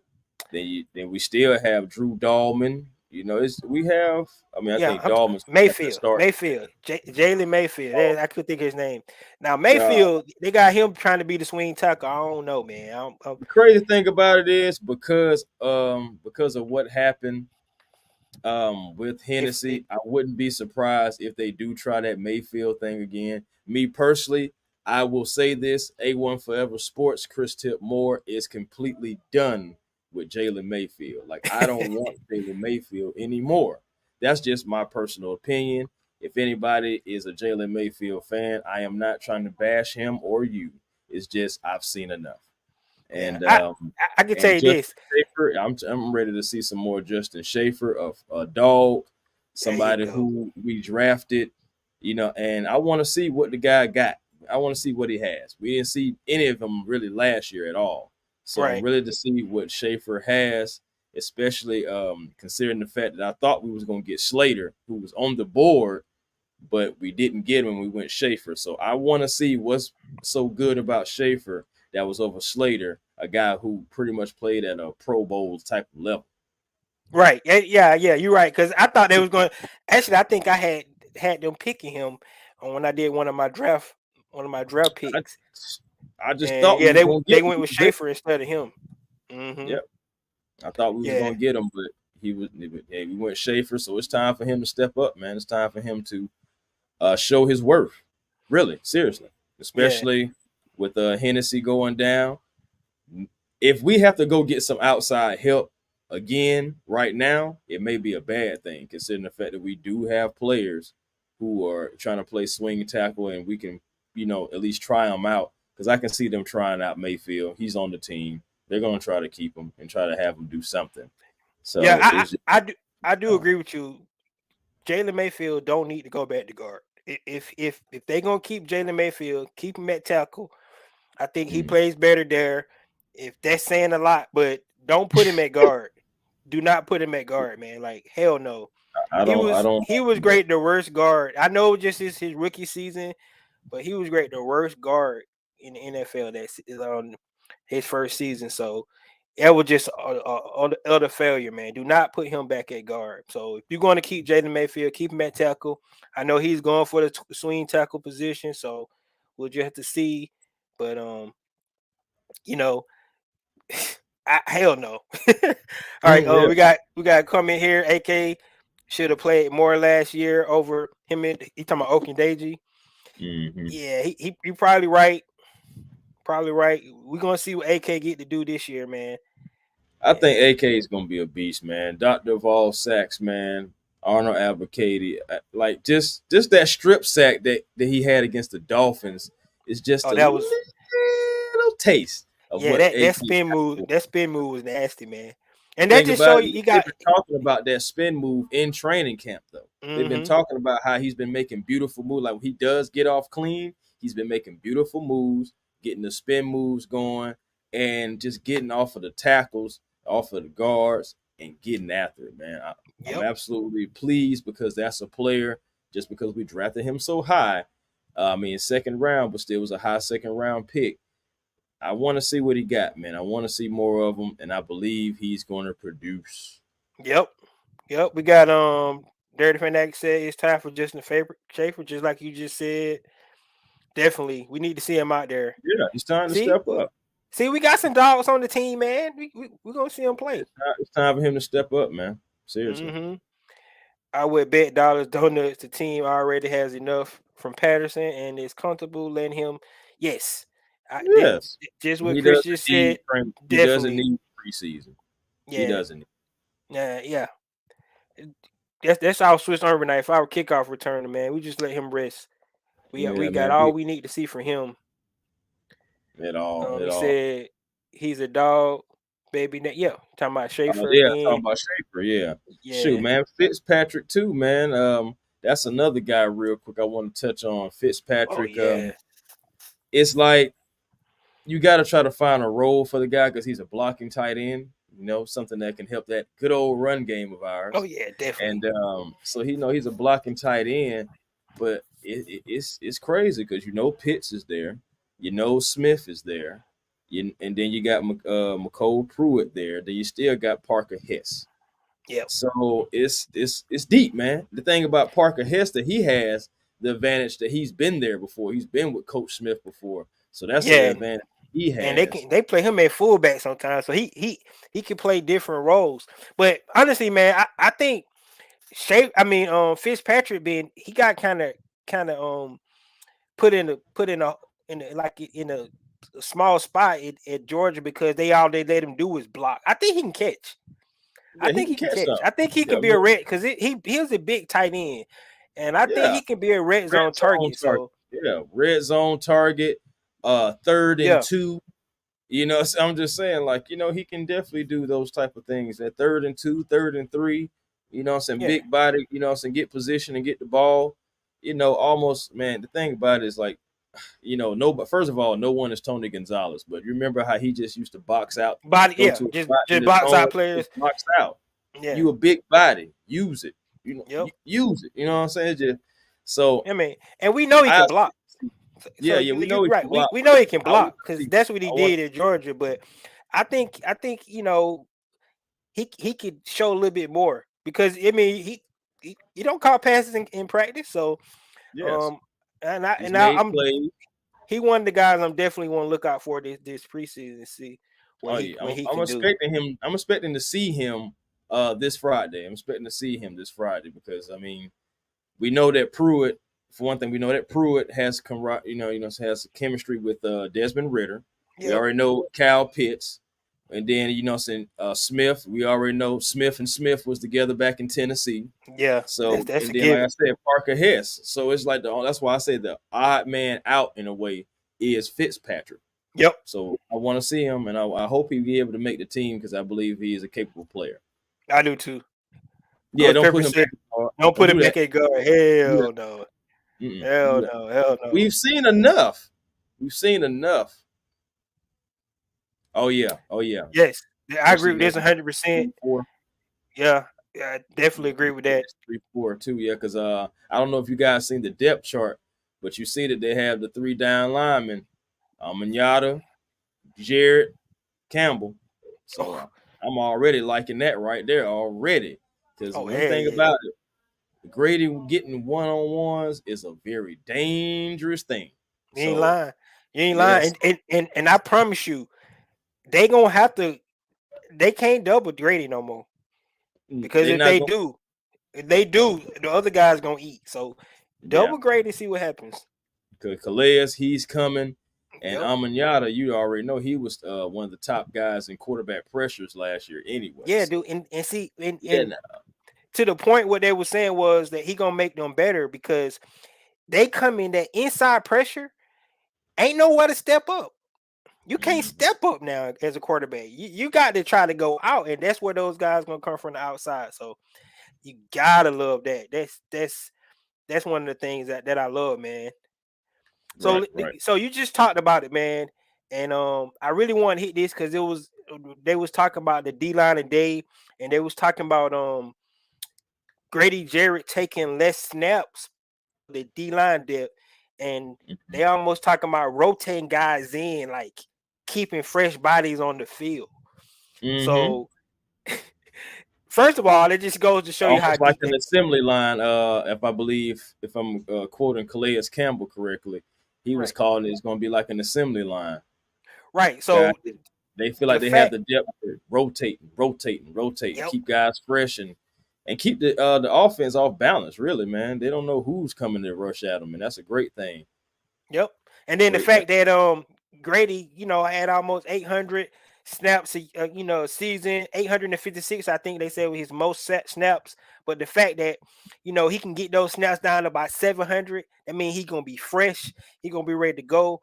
Then we still have Drew Dahlman. It's we have. I mean, I Yeah, think Dahlman's gonna have to Mayfield, start. Jalen Mayfield. I could think of his name. Now Uh, Mayfield, they got him trying to be the swing tackle. I don't know, man. the crazy thing about it is because of what happened with If Hennessy, I wouldn't be surprised if they do try that Mayfield thing again. Me personally, I will say this: A1 Forever Sports, Chris Tip Moore is completely done with Jalen Mayfield. Like I don't want Jalen Mayfield anymore. That's just my personal opinion. If anybody is a Jalen Mayfield fan, I am not trying to bash him or you. It's just I've seen enough. yeah, And I can tell and you Justin this. Schaefer, I'm ready to see some more Justin Schaefer of a dog, There you somebody go. who we drafted, and I want to see what the guy got. I want to see what he has. We didn't see any of them really last year at all. So I'm Right. really to see what Schaefer has, especially considering the fact that I thought we was gonna get Slater, who was on the board, but we didn't get him. We went Schaefer. So I want to see what's so good about Schaefer that was over Slater, a guy who pretty much played at a Pro Bowl type of level. Right. Yeah. You're right. Because I thought they was going. Actually, I think I had them picking him when I did one of my draft I, picks, I just and thought we yeah, was they gonna get they him. went He with was there. Schaefer instead of him. Hmm. Yep. I thought we was Yeah. gonna get him, but hey, we went Schaefer, so it's time for him to step up, man. It's time for him to show his worth. Really, seriously, Yeah. especially with Hennessy going down. If we have to go get some outside help again right now, it may be a bad thing, considering the fact that we do have players who are trying to play swing tackle, and we can, at least try them out. Because I can see them trying out Mayfield. He's on the team. They're going to try to keep him and try to have him do something. Yeah. So I it's just, I, I do I do uh, agree with you. Jalen Mayfield don't need to go back to guard. If they gonna keep Jalen Mayfield, keep him at tackle. I think he mm, plays better there. If that's saying a lot, but don't put him at guard. Do not put him at guard, man. Like hell no. I don't He was either. great the worst guard. I know just his rookie season, but he was great the worst guard in the NFL. That's on his first season. So that was just utter failure, man. Do not put him back at guard. So if you're going to keep Jaden Mayfield, keep him at tackle. I know he's going for the swing tackle position, so we'll just have to see. But you know, hell no. All right, Yeah. we got coming here. AK should have played more last year over him. He talking about Okendeji. Hmm. Yeah, he probably right. Probably right. We're gonna see what AK get to do this year, man. I think And AK is gonna be a beast, man. Doctor of all sacks, man. Arnold Abacady, like just that strip sack that he had against the Dolphins is just oh, a that was little taste of yeah. what That AK that is spin move, capable. that spin move was nasty, man. And that Thing just show about you it, you they've got. been talking about that spin move in training camp, though. They've been Mm-hmm. talking about how he's been making beautiful moves. Like when he does get off clean, he's been making beautiful moves, getting the spin moves going, and just getting off of the tackles, off of the guards, and getting after it, man. I'm Yep. absolutely pleased because that's a player. Just because we drafted him so high, I mean, second round, but still was a high second round pick. I want to see what he got, man. I want to see more of him, and I believe he's going to produce. Yep. Yep. We got Dirty Fanatic said it's time for Justin favorite Schaefer, just like you just said. Definitely, we need to see him out there. Yeah, it's time to See, step up. we got some dogs on the team, man. We gonna see him play. It's time for him to step up, man. Seriously. Mm-hmm. I would bet dollars donuts the team already has enough from Patterson and is comfortable letting him. Yes, Yes. just And what he Chris doesn't just need said. training. He doesn't Definitely, need preseason. He yeah, doesn't. yeah. That's our Swiss Army knife. Our kickoff returner, man. We just let him rest. We Yeah, got man. all we need to see from him. At all. At He all. said he's a dog, baby. Yeah, talking about Schaefer Yeah, again. talking about Schaefer. Yeah. Shoot, Yeah. man. Fitzpatrick too, man. That's another guy real quick I want to touch on. Oh Fitzpatrick. yeah. It's like you got to try to find a role for the guy because he's a blocking tight end. Something that can help that good old run game of Oh ours. yeah. Definitely. And so he's a blocking tight end, but it's crazy because Pitts is there, Smith is there, and then you got McCole Pruitt there. Then you still got Parker Hess. Yep. So it's deep, man. The thing about Parker Hess that he has the advantage that he's been there before. He's been with Coach Smith before, so that's the Yeah. advantage he And has. they play him at fullback sometimes, so he can play different roles. But honestly, man, I think Fitzpatrick being he got kind of put in a small spot at Georgia because they let him do is block. I think he can catch. I Yeah, he think can he can catch catch. something. I think he Yeah, can be a red because he was a big tight end, and I think yeah. he can be a red Red zone zone target. target. So Yeah, red zone target. Third and yeah, two. So I'm just saying, like, he can definitely do those type of things. At third and two, third and three. I'm saying yeah, big body. I'm saying get position and get the ball. Almost, man. The thing about it is like, no. But first of all, no one is Tony Gonzalez. But you remember how he just used to box out, body, go yeah, to a spot in just the box zone, out players. just box out. Yeah, You a big body, use it. yep. Use it. You know what I'm saying? Just so I mean, and we know he I can block. yeah, So yeah, we you know he right. can block. We know he can I want block to because see. that's what he I want did at Georgia. But I think he could show a little bit more because I mean he don't call passes in practice. So Yes, um he's and I, made I'm plays. he one of the guys I'm definitely want to look out for this preseason, see Oh yeah, what he I'm can do. expecting him. I'm expecting to see him this Friday. I'm expecting to see him this Friday because I mean we know that Pruitt, for one thing, we know that Pruitt has has chemistry with Desmond Ritter. We Yep. already know Kyle Pitts, and then saying Smith. We already know Smith and Smith was together back in Tennessee. Yeah, So that's and a then like I given. said, Parker Hess. So it's like that's why I say the odd man out in a way is Fitzpatrick. Yep, So I want to see him, and I hope he be able to make the team because I believe he is a capable player. I do too. Yeah, Coach don't Pepper put him said, back. In the guard. "Don't Don't put do it that. back at guard." Don't do that. Hell no. Don't do Hell that. no. Hell no. We've seen enough. We've seen enough. Oh yeah. Oh yeah. Yes, I agree Especially with this 100%. 3-4. Yeah, yeah, I definitely Yeah, agree with that. it's 3-4 too. Yeah, because I don't know if you guys seen the depth chart, but you see that they have the three down linemen, Manata, Jared, Campbell. So Oh, I'm already liking that right there already. Because oh one hell thing yeah. about it, Grady getting one on ones is a very dangerous thing. You ain't So lying. You ain't lying. yes, And I promise you, they gonna have to. They can't double Grady no more because they're not going. if they do, the other guys gonna eat. So Yeah, double Grady, see what happens. because Calais, he's coming, and Yep. Amanyata, you already know he was one of the top guys in quarterback pressures last year anyway. Yeah, So dude. And see, yeah, and to the point, what they were saying was that he gonna make them better because they come in that inside pressure. Ain't nowhere to step up. You can't mm, step up now as a quarterback. You got to try to go out, and that's where those guys gonna come from the outside. So you gotta love that. That's one of the things that I love, man. right, right. So you just talked about it, man, and I really want to hit this because it was they was talking about the D line today, and they was talking about Grady Jarrett taking less snaps, the D line depth, and they almost talking about rotating guys in, like keeping fresh bodies on the field. Mm-hmm. So first of all, it just goes to show you how Almost like deep an that. assembly line. If I'm quoting Calais Campbell correctly, he was Right, calling it's going to be like an assembly line. right. Guys, So they feel the like they have fact, the depth to rotate, and yep, keep guys fresh and keep the offense off balance. Really, man, they don't know who's coming to rush at them, and that's a great thing. yep. And then the Great thing. fact that Grady, had almost 800 snaps, a season, 856. I think they said was his most set snaps. But the fact that he can get those snaps down to about 700, I mean he gonna be fresh. He gonna be ready to go,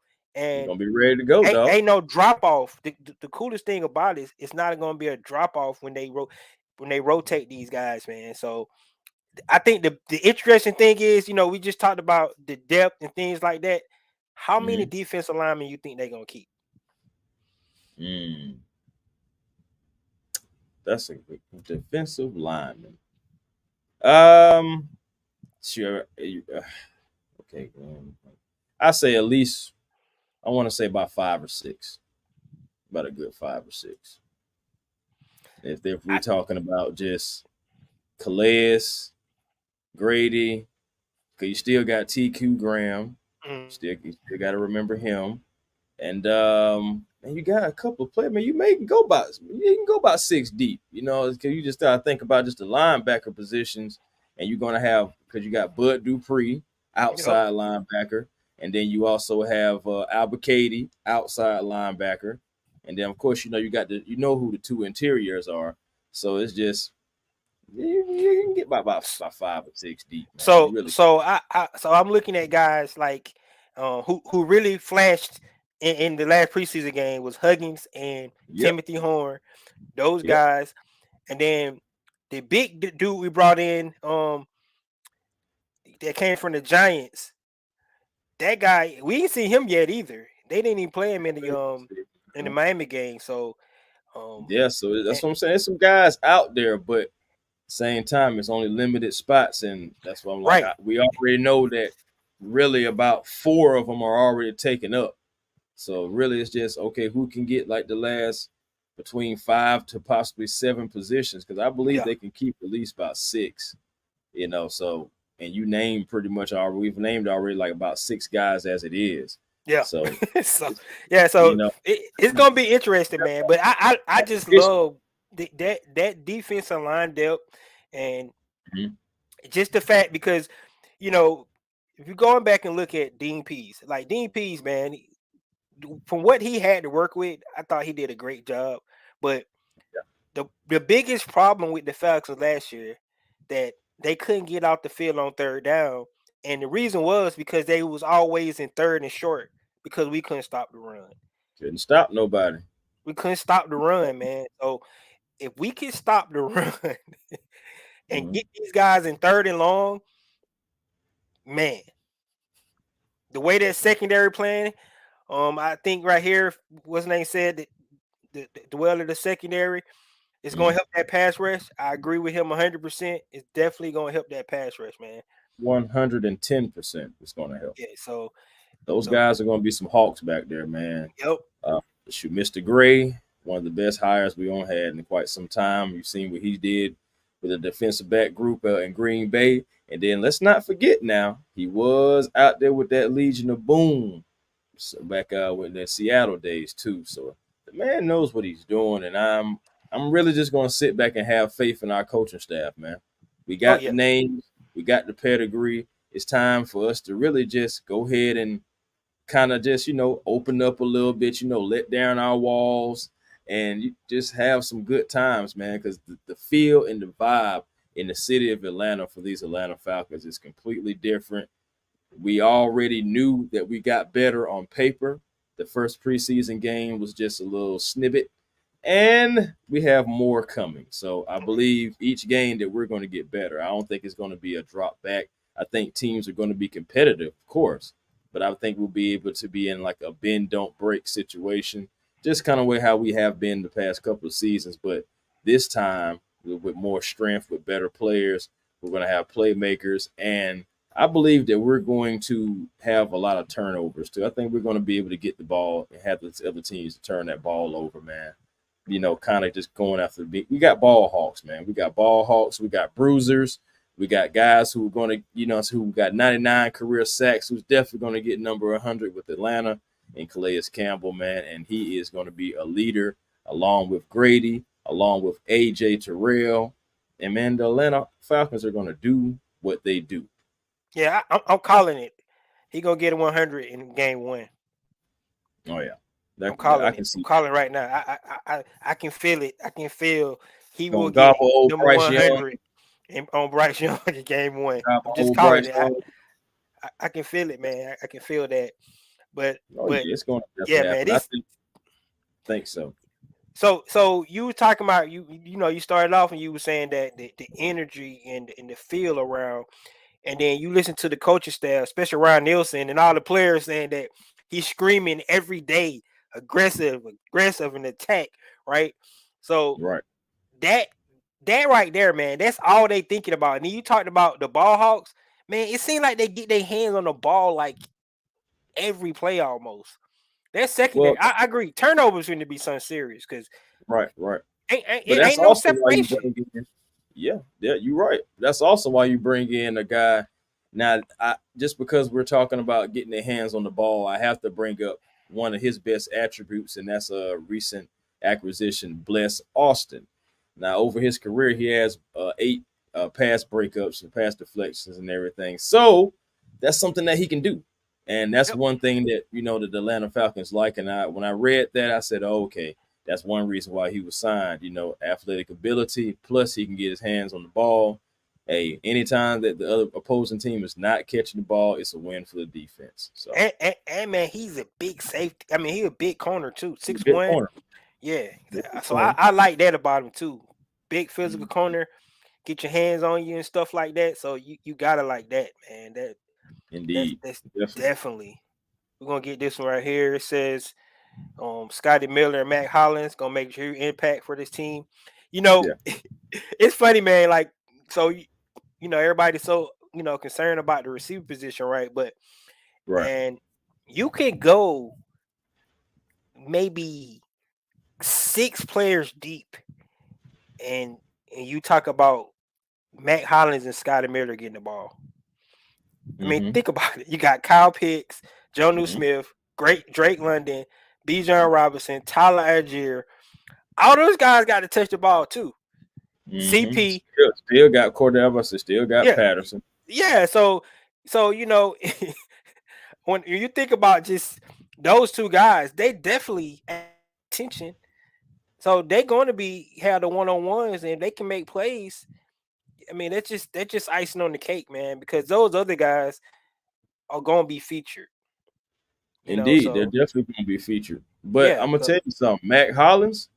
They're and gonna be ready to go, dog. ain't no drop off. The coolest thing about it is it's not gonna be a drop off when they rotate these guys, man. So I think the interesting thing is, we just talked about the depth and things like that. How many Mm-hmm. defensive linemen you think they're gonna keep? Mm, that's a good defensive lineman. Um, sure. Okay. I say at least. I want to say about 5 or 6. About a good 5 or 6. If we're I, talking about just Calais, Grady, because you still got TQ Graham, mm, you still got to remember him, and you got a couple of players. Man, you can go about 6 deep. Because you just start to think about just the linebacker positions, and you're gonna have because you got Bud Dupree, yep, outside linebacker, and then you also have Albert Cady, outside linebacker, and then of course you got who the two interiors are. So it's just you can get about 5 or 6 deep, man. You so really so I'm looking at guys like who really flashed in the last preseason game was Huggins and yep, Timothy Horn. Those yep. guys, and then the big dude we brought in that came from the Giants. That guy, we ain't seen him yet either. They didn't even play him in the Miami game. So um Yeah, so and, that's what I'm saying. There's some guys out there, but same time, it's only limited spots, and that's why I'm like, right. we already know that really about 4 of them are already taken up. So really, it's just okay, who can get like the last between 5 to possibly 7 positions because I believe Yeah, they can keep at least about six. So and you named pretty much already. We've named already like about 6 guys as it is. yeah. So So it's, yeah, you so know, it's gonna be interesting, man. But I just competition. love that defensive line depth and Mhm. just the fact because you know if you're going back and look at Dean Pease, like Dean Pease, man, from what he had to work with, I thought he did a great job. But the biggest problem with the Falcons last year that they couldn't get out the field on third down, and the reason was because they was always in third and short because we couldn't stop the run. Couldn't stop nobody. We couldn't stop the run, man. So if we can stop the run and Mhm. get these guys in third and long, man, the way that secondary playing, I think right here, what's his name said that the well of the secondary is going to Mhm. help that pass rush. I agree with him 100%. It's definitely going to help that pass rush, man. 110% is going to help. Yeah. So, Those so guys are going to be some hawks back there, man. yep. Uh, Shoot, Mr. Gray, one of the best hires we on had in quite some time. You've seen what he did with the defensive back group in Green Bay, and then let's not forget now he was out there with that Legion of Boom, so back with the Seattle days too. So the man knows what he's doing, and I'm really just going to sit back and have faith in our coaching staff, man. We Oh got the yeah. names, we got the pedigree. It's time for us to really just go ahead and kind of just open up a little bit, let down our walls and you just have some good times, man, because the feel and the vibe in the city of Atlanta for these Atlanta Falcons is completely different. We already knew that we got better on paper. The first preseason game was just a little snippet, and we have more coming. So I believe each game that we're going to get better. I don't think it's going to be a drop back. I think teams are going to be competitive, of course, but I think we'll be able to be in like a bend don't break situation, just kind of way how we have been the past couple of seasons. But this time with more strength, with better players, we're going to have playmakers, and I believe that we're going to have a lot of turnovers too. I think we're going to be able to get the ball and have the other teams to turn that ball over, man. Kind of just going after the beat. We got ball hawks, man. We got ball hawks. We got bruisers. We got guys who are going to, who got 99 career sacks, who's definitely going to get number 100 with Atlanta, and Calais Campbell, man. And he is going to be a leader along with Grady, along with AJ Terrell. And, man, the Atlanta Falcons are going to do what they do. Yeah, I'm calling it. He gonna get a 100 in game one. Oh, yeah. I'm I calling can it. I'm see calling right now. I can feel it. I can feel he will going to get gobble old number Bryce Young, 100 on Bryce Young in game one. I'm gobble just old calling Bryce it. Young. I can feel it, man. I can feel that. But Oh, but yeah, it's going to yeah, definitely man. happen. I This think so. so you were talking about you started off and you were saying that the energy and the feel around, and then you listen to the coaching staff, especially Ryan Nielsen and all the players saying that he's screaming every day, aggressive and attack, right? So Right. that that right there, man, that's all they thinking about. And then you talked about the ball hawks, man. It seems like they get their hands on the ball like every play almost. That Well, secondary, I agree. Turnovers going to be something serious because right. But it that's ain't no also why you separation. bring in. Yeah, you're right. That's also why you bring in a guy. Now, just because we're talking about getting their hands on the ball, I have to bring up one of his best attributes, and that's a recent acquisition, Bless Austin. Now, over his career, he has 8 pass breakups and pass deflections and everything. So that's something that he can do, and that's Yep. one thing that that the Atlanta Falcons like. And when I read that, I said, oh, okay, that's one reason why he was signed. Athletic ability, plus he can get his hands on the ball. Hey, anytime that the other opposing team is not catching the ball, it's a win for the defense. So And man, he's a big safety. I mean, he's a big corner too, he's a six good one. corner. Yeah. Good So corner. I like that about him too. Big physical Mm, corner, get your hands on you and stuff like that. So you gotta like that, man. indeed, That's definitely. definitely. We're gonna get this one right here. It says Scotty Miller and Matt Hollins gonna make sure impact for this team. You know, Yeah, it's funny, man. Like, so everybody's so concerned about the receiver position, right? But right. man, you can go maybe 6 players deep, and you talk about Matt Hollins and Scotty Miller getting the ball. I mean, Mm-hmm. think about it. You got Kyle Pitts, Jonu Mm-hmm. Smith, great Drake London, Bijan Robinson, Tyler Algier. All those guys got to touch the ball too. Mm-hmm. CP, Still got Cordell, still got yeah, Patterson. yeah. So when you think about just those two guys, they definitely attention. So they're going to be have the one on ones, and they can make plays. I mean, that's just icing on the cake, man. Because those other guys are going to be featured. Indeed, they're So definitely going to be featured. But yeah. I'm gonna So tell you something, Mac Hollins,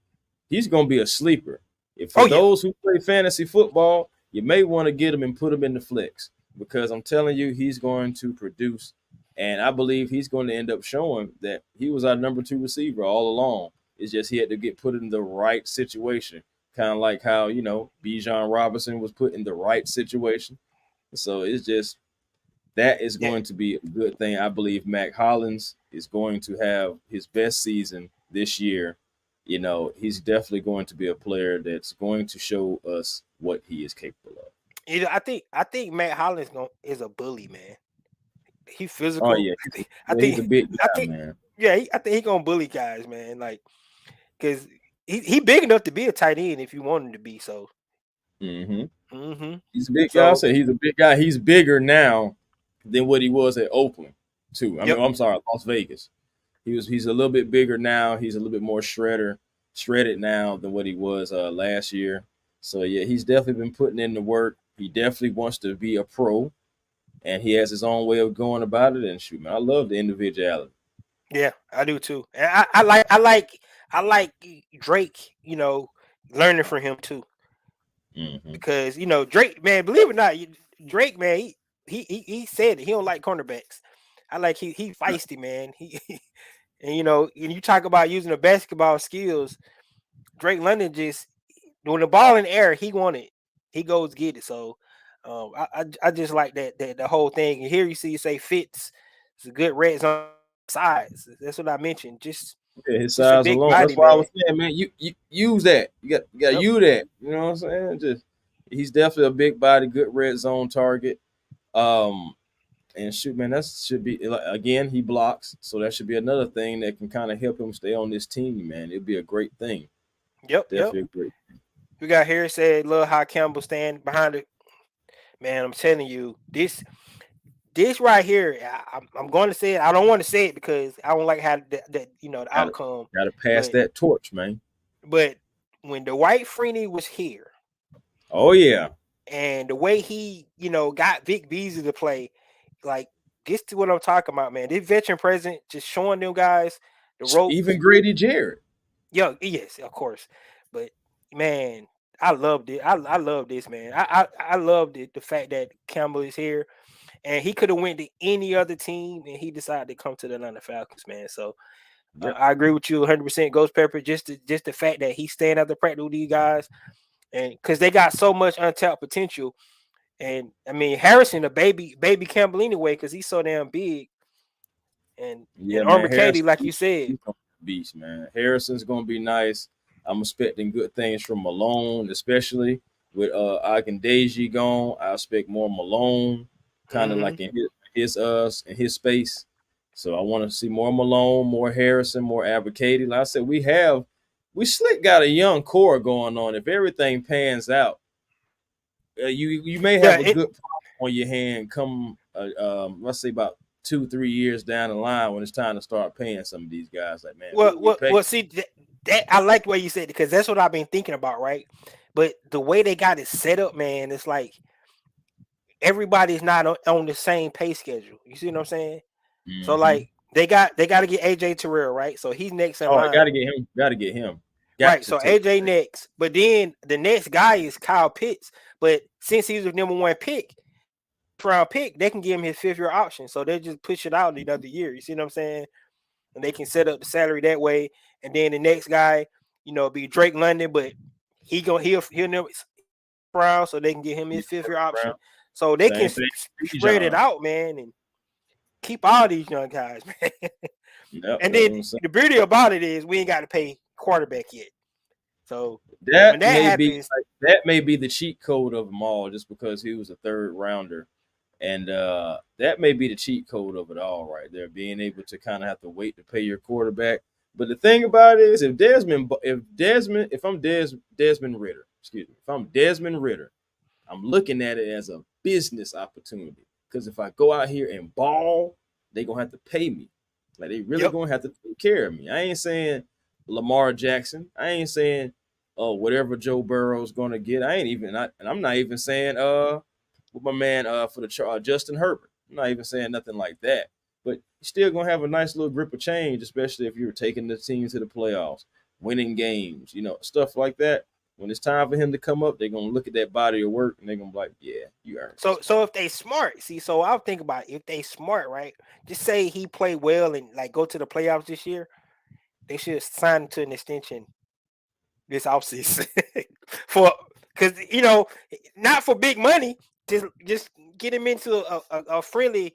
he's going to be a sleeper. If for oh yeah, those who play fantasy football, you may want to get him and put him in the flex because I'm telling you, he's going to produce, and I believe he's going to end up showing that he was our number 2 receiver all along. It's just he had to get put in the right situation, kind of like how Bijan Robinson was put in the right situation. So it's just that is yeah. going to be a good thing. I believe Mac Hollins is going to have his best season this year. He's definitely going to be a player that's going to show us what he is capable of. I think Matt Hollins is a bully, man. He Oh physical. yeah, I he's a think big I guy, think man. yeah. I think he gonna bully guys, man. Like because he big enough to be a tight end if you want him to be. So hmm hmm He's a big guy. I so said he's a big guy. He's bigger now than what he was at Oakland, too. I mean, yep, I'm sorry, Las Vegas. He's a little bit bigger now. He's a little bit more shredded now than what he was last year. So yeah, he's definitely been putting in the work. He definitely wants to be a pro, and he has his own way of going about it. And shoot, man, I love the individuality. yeah, I do too. And I like Drake. Learning from him too hmm because Drake, man. Believe it or not, Drake, man. He said it. He don't like cornerbacks. I like he feisty, man. He and and you talk about using the basketball skills. Drake London just when the ball in the air, he want it. He goes get it. So I just like that the whole thing. And here you say Fitz. It's a good red zone size. That's what I mentioned. Yeah, his Just a size big alone. That's body, why I man. was saying, man, you use that. You got Yep. you that. You know what I'm saying? Just he's definitely a big body, good red zone target. Um, And shoot, man, that should be again. He blocks, so that should be another thing that can kind of help him stay on this team, man. It'd be a great thing, Yep. Yep. definitely a great. We got here said love how Campbell stand behind it. Man, I'm telling you, this right here, I'm going to say it. I don't want to say it because I don't like how the Got to outcome. got to pass But that torch, man. but when Dwight Freeney was here, Oh yeah, and the way he, got Vic Beasley to play, like this is what I'm talking about, man. This veteran president just showing them guys the ropes. even Grady Jarrett. Yeah, yes, of course. But man, I loved it. I love this, man. I loved it, the fact that Campbell is here. And he could have went to any other team, and he decided to come to the Atlanta Falcons, man. So Yep. I agree with you 100%, Ghost Pepper. Just the fact that he's staying out the practice with these guys, and because they got so much untapped potential. And I mean Harrison, a baby Campbell anyway, because he's so damn big. And Yeah, Armor man. Katie, Harrison, like you said, he's gonna be a beast, man. Harrison's gonna be nice. I'm expecting good things from Malone, especially with Akindeji gone. I expect more Malone, kind of hmm like in his space. So I want to see more Malone, more Harrison, more Abacady. Like I said, we slick got a young core going on. If everything pans out, you may yeah. have a good problem on your hand come let's say about 2-3 years down the line when it's time to start paying some of these guys. Like, man, who Well, do we well, pay? well. See, that I like the way you said it because that's what I've been thinking about, right? But the way they got it set up, man, it's like everybody's not on the same pay schedule. You see what I'm saying? So Mm-hmm. like they got to get AJ Terrell, right? So he's next in Oh, I line, gotta get him. Gotta get him. Got right? to So take. AJ next, but then the next guy is Kyle Pitts. But since he's the number one pick, round pick, they can give him his 5th-year option. So they just push it out another year. You see what I'm saying? And they can set up the salary that way. And then the next guy, be Drake London, but he'll never round, so they can get him Yeah, his 5th-year option. Brown. So they can Same thing. spread it Bijan. out, man, and keep all these young guys, man. Yep, And that's then what I'm saying. the beauty about it is we ain't got to pay quarterback yet. So when That that may be happens, like, that may be the cheat code of them all, just because he was a third rounder, and that may be the cheat code of it all, right there. Being able to kind of have to wait to pay your quarterback. But the thing about it is, if I'm Desmond Ritter, excuse me, if I'm Desmond Ritter, I'm looking at it as a business opportunity. Because if I go out here and ball, they gonna have to pay me. Like they really yep. gonna have to take care of me. I ain't saying Lamar Jackson. I ain't saying whatever Joe Burrow's gonna get. And I'm not even saying with my man for the Justin Herbert. I'm not even saying nothing like that. But you're still gonna have a nice little grip of change, especially if you're taking the team to the playoffs, winning games, stuff like that. When it's time for him to come up, they're gonna look at that body of work and they're gonna be like, "Yeah, you earned this, So man." so if they smart, see, so I'll think about it, if they smart, right? Just say he play well and like go to the playoffs this year, they should sign him to an extension this offseason for because not for big money, just get him into a friendly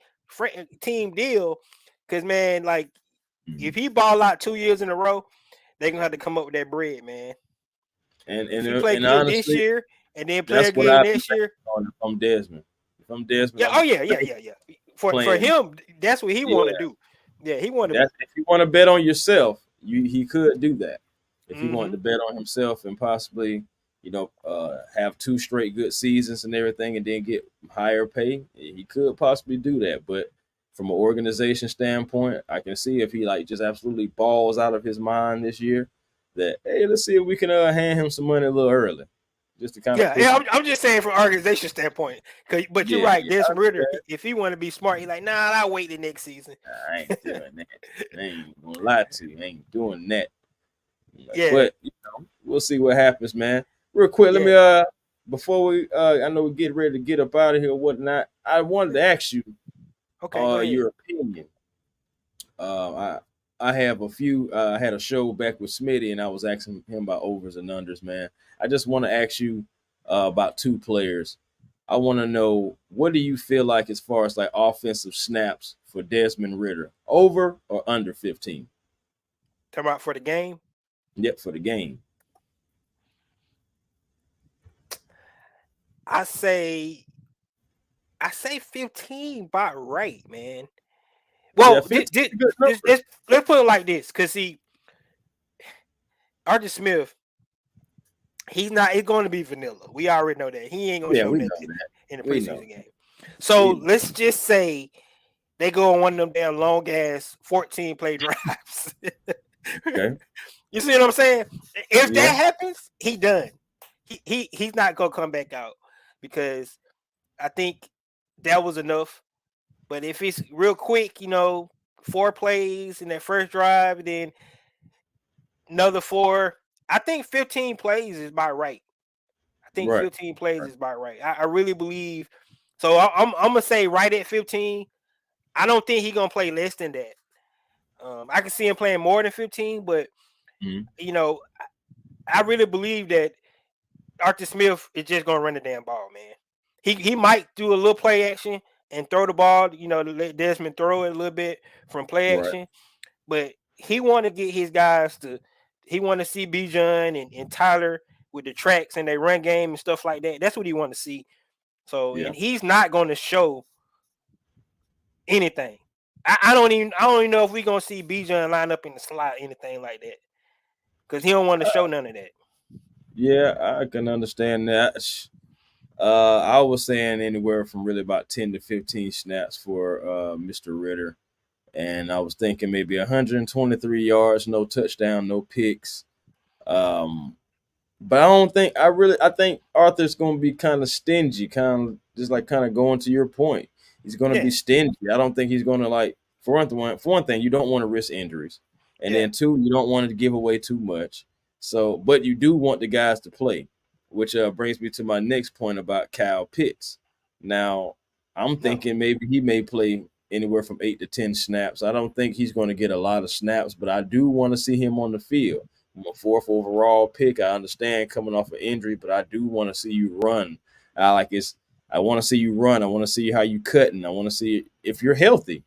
team deal. Because man, like if Mhm. he ball out 2 years in a row, they're gonna have to come up with that bread, man. And If and he uh, play and good this honestly, year and then play that's what again I'd be next year, banking on if I'm Desmond. If I'm Desmond, yeah, I'm oh yeah, yeah, yeah, yeah. For playing. him, that's what he want to Yeah, do. Yeah, he want to. that's if you want to bet on yourself, he could do that. If he wanted Mm-hmm. to bet on himself and possibly, have two straight good seasons and everything, and then get higher pay, he could possibly do that. But from an organization standpoint, I can see if he like just absolutely balls out of his mind this year, that hey, let's see if we can hand him some money a little early, just to kind of Yeah, push yeah. him. I'm just saying from organization standpoint. But you're Yeah, right, yeah, I Desmond Ritter. understand. If he want to be smart, he like, nah, I'll wait the next season. I ain't doing that. I ain't gonna lie to you. I ain't doing that. Yeah, But we'll see what happens, man. Real quick, let yeah. me before we I know we get ready to get up out of here or whatnot. I wanted to ask you Okay, go ahead. your opinion. I have a few. I had a show back with Smitty, and I was asking him about overs and unders. Man, I just want to ask you about two players. I want to know, what do you feel like as far as like offensive snaps for Desmond Ritter, over or under 15? Talking about for the game, Yep, for the game. I say I say 15 about right, man. Yeah, Well, 15 is a good number. let's put it like this, cause see, Arthur Smith, he's not. It's going to be vanilla. We already know that he ain't gonna Yeah, show we know nothing that. in the We know preseason game. that. So We know. let's just say they go on one of them damn long ass 14 play drives. Okay. You see what I'm saying? If Yeah. that happens, he done. He's not gonna come back out because I think that was enough. But if it's real quick, 4 plays in that first drive, then another four, I think 15 plays is about right. I think Right. 15 plays Right. is about right. I really believe. So I'm gonna say right at 15. I don't think he's gonna play less than that. I can see him playing more than 15, but Mhm. you know, I really believe that Arthur Smith is just gonna run the damn ball, man. He might do a little play action and throw the ball, to let Desmond throw it a little bit from play Right. action, but he want to get his guys to. He want to see Bijan and Tyler with the tracks and they run game and stuff like that. That's what he want to see. So, Yeah. and he's not going to show anything. I don't even know if we're gonna see Bijan line up in the slot, anything like that, because he don't want to show none of that. Yeah, I can understand that. I was saying anywhere from really about 10 to 15 snaps for Mr. Ritter. And I was thinking maybe 123 yards, no touchdown, no picks. Um, But I don't think I think Arthur's going to be kind of stingy, kind of going to your point. He's going to Yeah, be stingy. I don't think he's going to like for one thing, you don't want to risk injuries, and yeah, then two, you don't want to give away too much. So, but you do want the guys to play, which brings me to my next point about Kyle Pitts. Now, I'm no, thinking maybe he may play anywhere from 8 to 10 snaps. I don't think he's going to get a lot of snaps, but I do want to see him on the field. I'm a fourth overall pick. I understand coming off an injury, but I do want to see you run. I want to see you run. I want to see how you cutting. I want to see if you're healthy.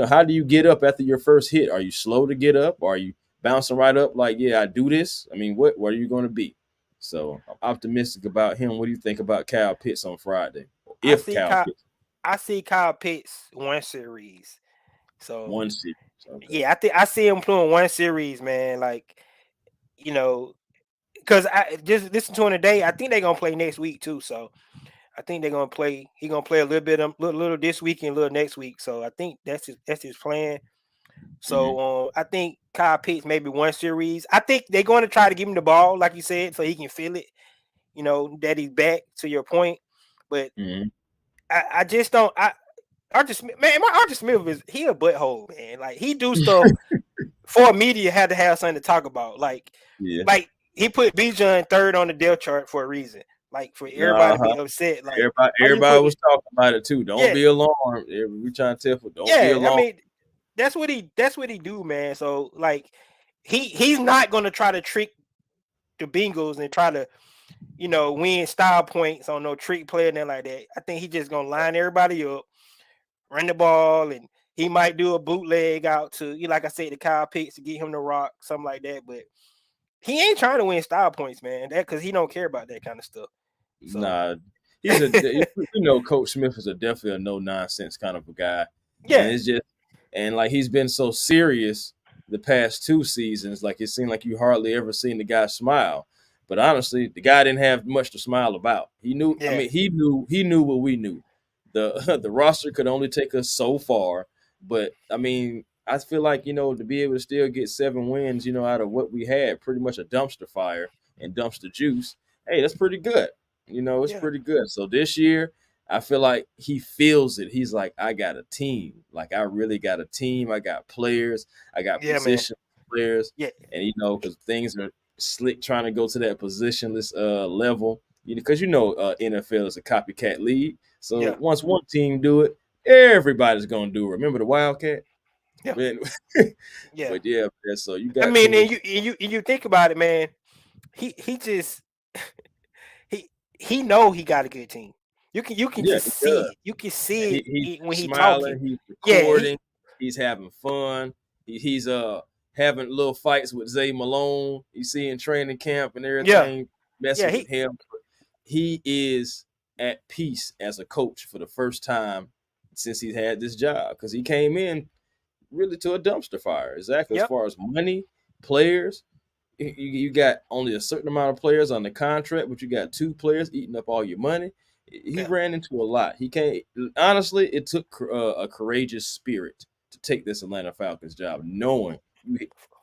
How do you get up after your first hit? Are you slow to get up? Are you bouncing right up like, yeah, I do this. I mean, what are you going to be? So I'm optimistic about him. What do you think about Kyle Pitts on Friday? I If see Kyle Kyle. Pitts I see Kyle Pitts one series. So one series, okay. yeah, I think I see him playing one series, man. Like you know, because I just listen to him today. I think they're gonna play next week too. So I think they're gonna play. He gonna play a little bit, little this week and a little next week. So I think that's his plan. Hmm. So I think Kyle Pitts maybe one series. I think they're going to try to give him the ball, like you said, so he can feel it. That he's back. To your point, but Hmm. I just don't. My Arthur Smith is he a butthole, man. Like he do stuff for media had to have something to talk about. Yeah. Like he put Bijan third on the depth chart for a reason. Like for everybody to Uh-huh. be upset. Like why you Everybody put was talking about it too. Don't yeah be alarmed. We trying to tell people, don't be yeah. I alarmed. mean that's what he do, man. So like he's not gonna try to trick the Bengals and try to win style points on no trick play and nothing like that. I think he just gonna line everybody up, run the ball, and he might do a bootleg out to like I said, the Kyle Pitts to get him the rock, something like that. But he ain't trying to win style points, man. That because he don't care about that kind of stuff. So Nah, he's a Coach Smith is definitely a no nonsense kind of a guy, and yeah, it's just and like he's been so serious the past 2 seasons. Like it seemed like you hardly ever seen the guy smile. But honestly, the guy didn't have much to smile about. He knew. I yeah, mean, he knew what we knew. The the roster could only take us so far. But I mean, I feel like to be able to still get 7 wins, out of what we had, pretty much a dumpster fire and dumpster juice. Hey, that's pretty good. It's yeah, pretty good. So this year, I feel like he feels it. He's like, I got a team. Like I really got a team. I got players. I got yeah, man. position players. Yeah, And because things are slick trying to go to that positionless level. Because NFL is a copycat league. So yeah, once one team do it, everybody's gonna do it. Remember the Wildcat? yeah, Man. yeah. But yeah, man, so you I got mean, and teams. you think about it, man. He just he he know he got a good team. You can Yeah, just he see does. it. You can see He's it when he talking. smiling, he's Yeah, recording, he's having fun. He's having little fights with Zay Malone. You see in training camp and yeah, everything, yeah. messing with He him. He is at peace as a coach for the first time since he's had this job because he came in really to a dumpster fire. Exactly as yep, far as money, players. You got only a certain amount of players on the contract, but you got 2 players eating up all your money. He yeah, ran into a lot. He can't. Honestly, it took a courageous spirit to take this Atlanta Falcons job, knowing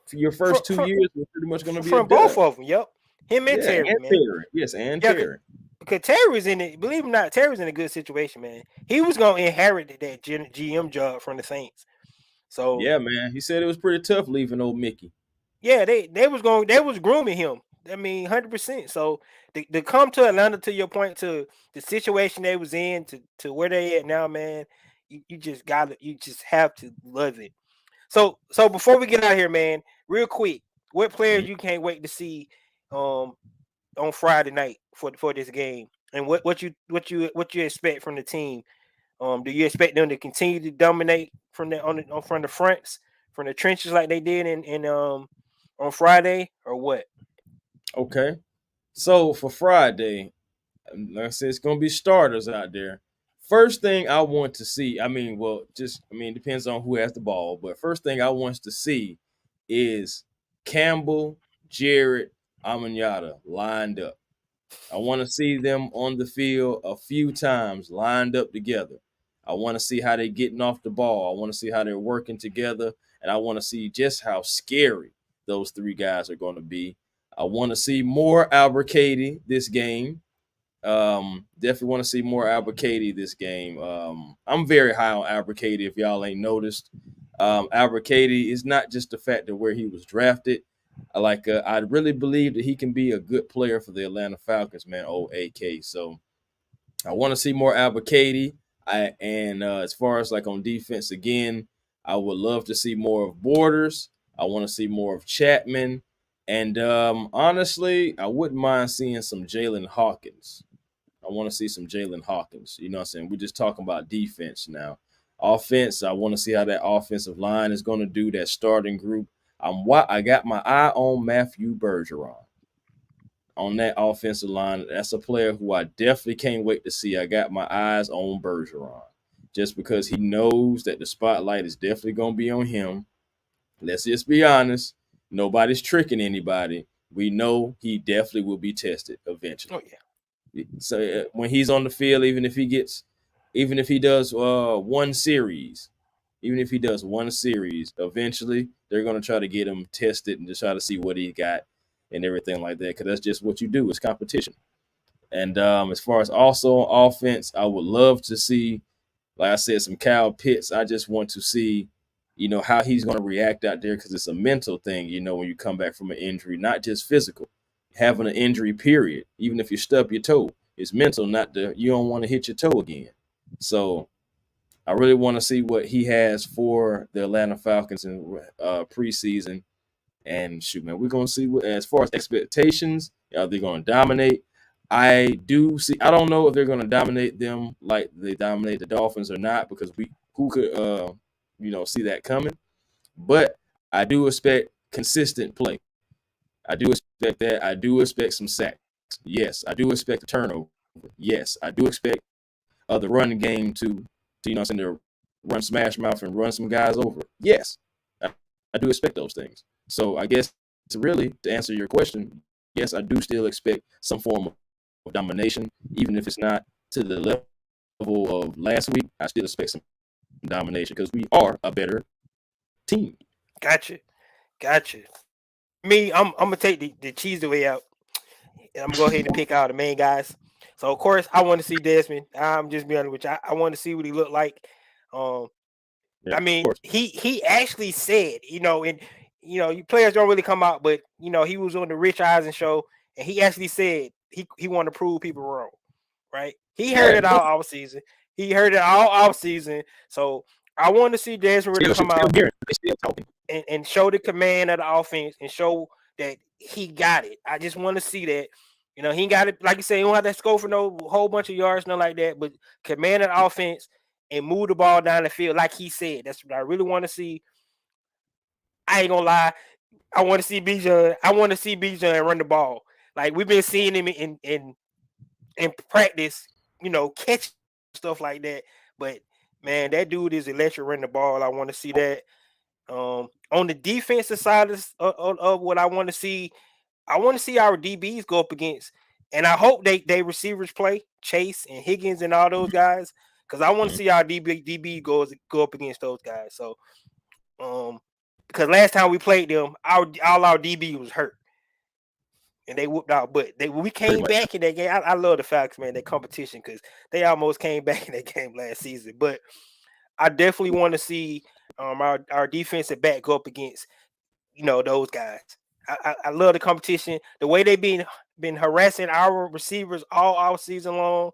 for your from first two from, years was pretty much going to be a from both dud. of them. Yep, him and Yeah, Terry, and man. Terry. Yes, and Yeah, Terry. because Terry was in it. Believe it or not, Terry was in a good situation, man. He was gonna inherit that GM job from the Saints. So Yeah, man. He said it was pretty tough leaving old Mickey. yeah, they was grooming him. I mean, 100%. So to come to Atlanta, to your point, to the situation they was in, to where they at now, man, you just have to love it. So before we get out here, man, real quick, what players Mhm. you can't wait to see um on Friday night for this game, and what you expect from the team? Do you expect them to continue to dominate from the fronts, from the trenches like they did in on Friday, or what? Okay. So for Friday, like I said, it's gonna be starters out there. First thing I want to see, depends on who has the ball, but first thing I want to see is Campbell, Jarrett, Amanyata lined up. I want to see them on the field a few times lined up together. I want to see how they're getting off the ball. I want to see how they're working together. And I want to see just how scary those 3 guys are going to be. I want to see more Albert this game. Definitely want to see more Albert this game. I'm very high on Albert if y'all ain't noticed. Albert is not just the fact that where he was drafted. I really believe that he can be a good player for the Atlanta Falcons, man. Old AK. So I want to see more Albert as far as like on defense again, I would love to see more of Borders. I want to see more of Chapman, and honestly, I wouldn't mind seeing some Jalen Hawkins. I want to see some Jalen Hawkins. You know what I'm saying? We're just talking about defense now. Offense, I want to see how that offensive line is going to do, that starting group. I got my eye on Matthew Bergeron on that offensive line. That's a player who I definitely can't wait to see. I got my eyes on Bergeron just because he knows that the spotlight is definitely going to be on him. Let's just be honest. Nobody's tricking anybody. We know he definitely will be tested eventually. Oh yeah. So when he's on the field, even if he does one series, eventually they're going to try to get him tested and just try to see what he got and everything like that. Because that's just what you do. It's competition. And as far as also on offense, I would love to see, like I said, some Kyle Pitts. I just want to see, how he's going to react out there because it's a mental thing, when you come back from an injury, not just physical. Having an injury, period, even if you stub your toe, it's mental, you don't want to hit your toe again. So I really want to see what he has for the Atlanta Falcons in preseason. And shoot, man, we're going to see as far as expectations, are they going to dominate? I don't know if they're going to dominate them like they dominate the Dolphins or not, because who could see that coming. But I do expect consistent play. I do expect that. I do expect some sacks. Yes, I do expect a turnover. Yes, I do expect the run game to run smash mouth and run some guys over. Yes, I do expect those things. So I guess to answer your question, yes, I do still expect some form of domination, even if it's not to the level of last week. I still expect some domination because we are a better team. Gotcha. Me, I'm gonna take the cheese away out. And I'm gonna go ahead and pick out the main guys. So of course I want to see Desmond. I'm just being honest with you. I want to see what he looked like. Um, Yeah, I of mean, course. he actually said, and you players don't really come out, but he was on the Rich Eisen show, and he actually said he wanted to prove people wrong, right? He heard Yeah, it all off season. So I want to see Desmond really come still out hearing. They still talking. and show the command of the offense and show that he got it. I just want to see that. He got it, like you say, he don't have to score for no whole bunch of yards, nothing like that, but command of the offense and move the ball down the field, like he said. That's what I really want to see. I ain't gonna lie. I want to see Bijan. I want to see Bijan run the ball. Like we've been seeing him in practice, catch stuff like that. But man, that dude is electric running the ball. I want to see that. On the defensive side of what I want to see our DBs go up against, and I hope they receivers play Chase and Higgins and all those guys, because I want to see our DB go up against those guys. So, because last time we played them, all our DB was hurt, and they whooped out. But we Pretty came much. back in that game. I love the Falcons, man. That competition, because they almost came back in that game last season. But I definitely want to see our defensive back go up against those guys. I love the competition. The way they've been harassing our receivers all season long.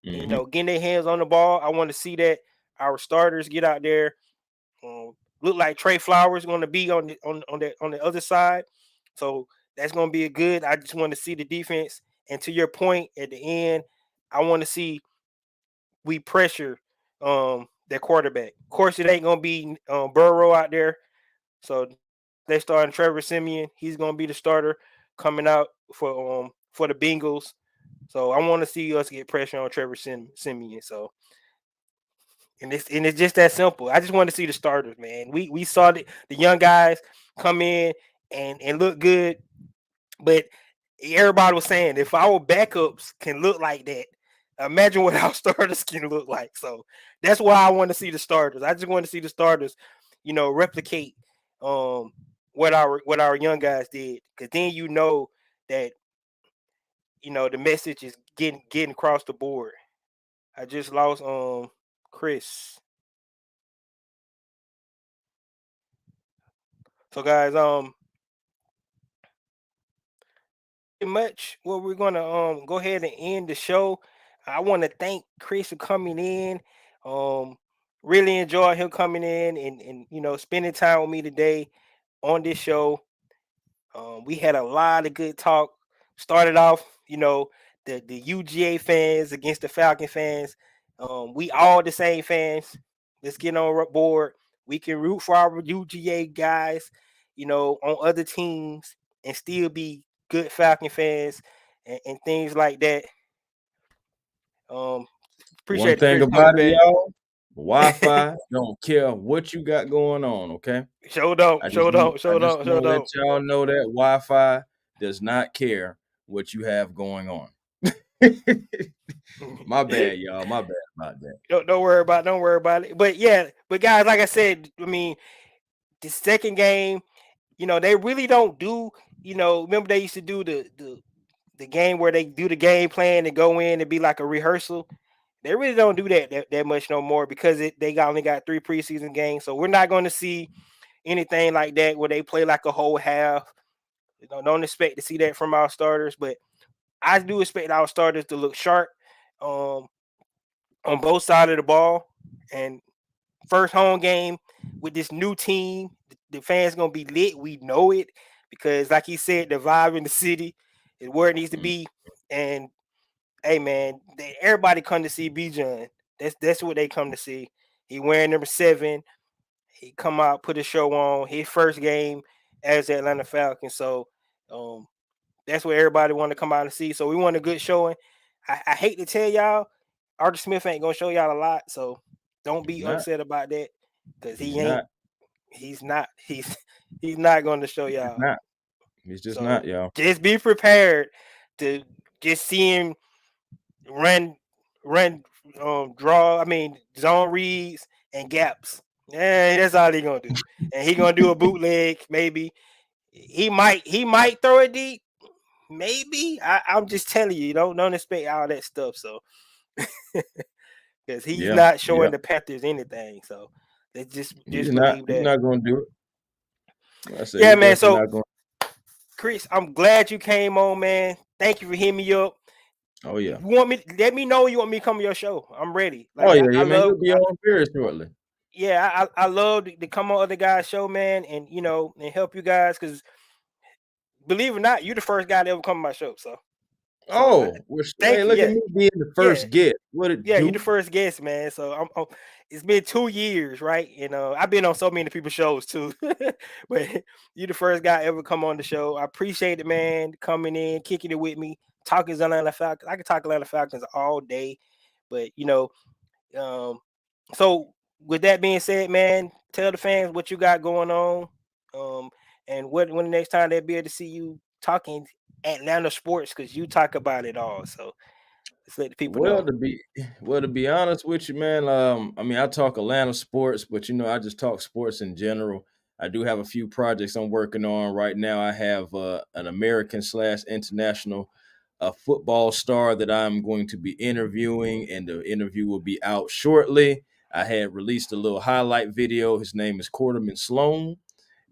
Mm-hmm. Getting their hands on the ball. I want to see that our starters get out there. Look like Trey Flowers going to be on the other side. So that's going to be a good. I just want to see the defense. And to your point at the end, I want to see we pressure their quarterback. Of course, it ain't going to be Burrow out there. So they starting Trevor Siemian. He's going to be the starter coming out for the Bengals. So I want to see us get pressure on Trevor Siemian. So and it's just that simple. I just want to see the starters, man. We saw the young guys come in and look good, but everybody was saying if our backups can look like that, imagine what our starters can look like. So that's why I want to see the starters. I just want to see the starters, replicate what our young guys did, because then that the message is getting across the board. I just lost Chris. So guys, pretty much what we're gonna go ahead and end the show. I want to thank Chris for coming in. Um, really enjoyed him coming in and spending time with me today on this show. We had a lot of good talk. Started off, the UGA fans against the Falcon fans. We all the same fans. Let's get on board. We can root for our UGA guys. on other teams and still be good Falcon fans and things like that. Um, One appreciate the thing Chris coming about it, back. y'all, Wi-Fi don't care what you got going on. Okay, Show don't, show don't, I show just don't, want show to let don't. y'all know that Wi-Fi does not care what you have going on. My bad, y'all. My bad about that. Don't worry about it. But yeah, but guys, like I said, I mean, the second game, they really don't do. Remember they used to do the game where they do the game plan and go in and be like a rehearsal. They really don't do that much no more because only got 3 preseason games. So we're not going to see anything like that where they play like a whole half. Don't expect to see that from our starters, but I do expect our starters to look sharp um, on both sides of the ball. And first home game with this new team, the fans gonna be lit. We know it because, like he said, the vibe in the city is where it needs to Mm. be. And hey, man, everybody come to see Bijan. That's what they come to see. He wearing number 7. He come out, put a show on his first game as the Atlanta Falcons. So that's what everybody want to come out and see. So we want a good showing. I hate to tell y'all, Arthur Smith ain't gonna show y'all a lot. So don't He's be not. upset about that because He's he ain't. not. He's not. He's not going to show He's just y'all. not. He's just not, So y'all. just be prepared to just see him run, draw. I mean, zone reads and gaps. Yeah, that's all he gonna do. And he gonna do a bootleg. Maybe he might throw it deep. Maybe I'm just telling you, don't expect all that stuff. So because he's Yeah. not Yeah. showing the Panthers anything. So let's just He's not. believe He's that. not going to do it. Like I said, Yeah, he's man. definitely So not going. Chris, I'm glad you came on, man. Thank you for hitting me up. Oh yeah. If you want me, let me know you want me to come to your show. I'm ready. Oh Like yeah. I Yeah, man. love, You'll be on very shortly. yeah, I love to come on other guys' show, man, and and help you guys because believe it or not, you're the first guy to ever come to my show. So Oh, hey, thank you. look at Yeah, me being the yeah. first guest. What it Yeah, you're the do? first guest, man. So it's been 2 years, right? And I've been on so many people's shows too, but you're the first guy ever come on the show. I appreciate it, man, coming in, kicking it with me, talking Atlanta Falcons. I can talk Atlanta Falcons all day, but um, so with that being said, man, tell the fans what you got going on, um, and when the next time they'll be able to see you talking Atlanta sports because you talk about it all. So let's let the people Well, know. to be honest with you, man, I mean, I talk Atlanta sports, but I just talk sports in general. I do have a few projects I'm working on right now. I have an American slash international football star that I'm going to be interviewing, and the interview will be out shortly. I had released a little highlight video. His name is Quarterman Sloan.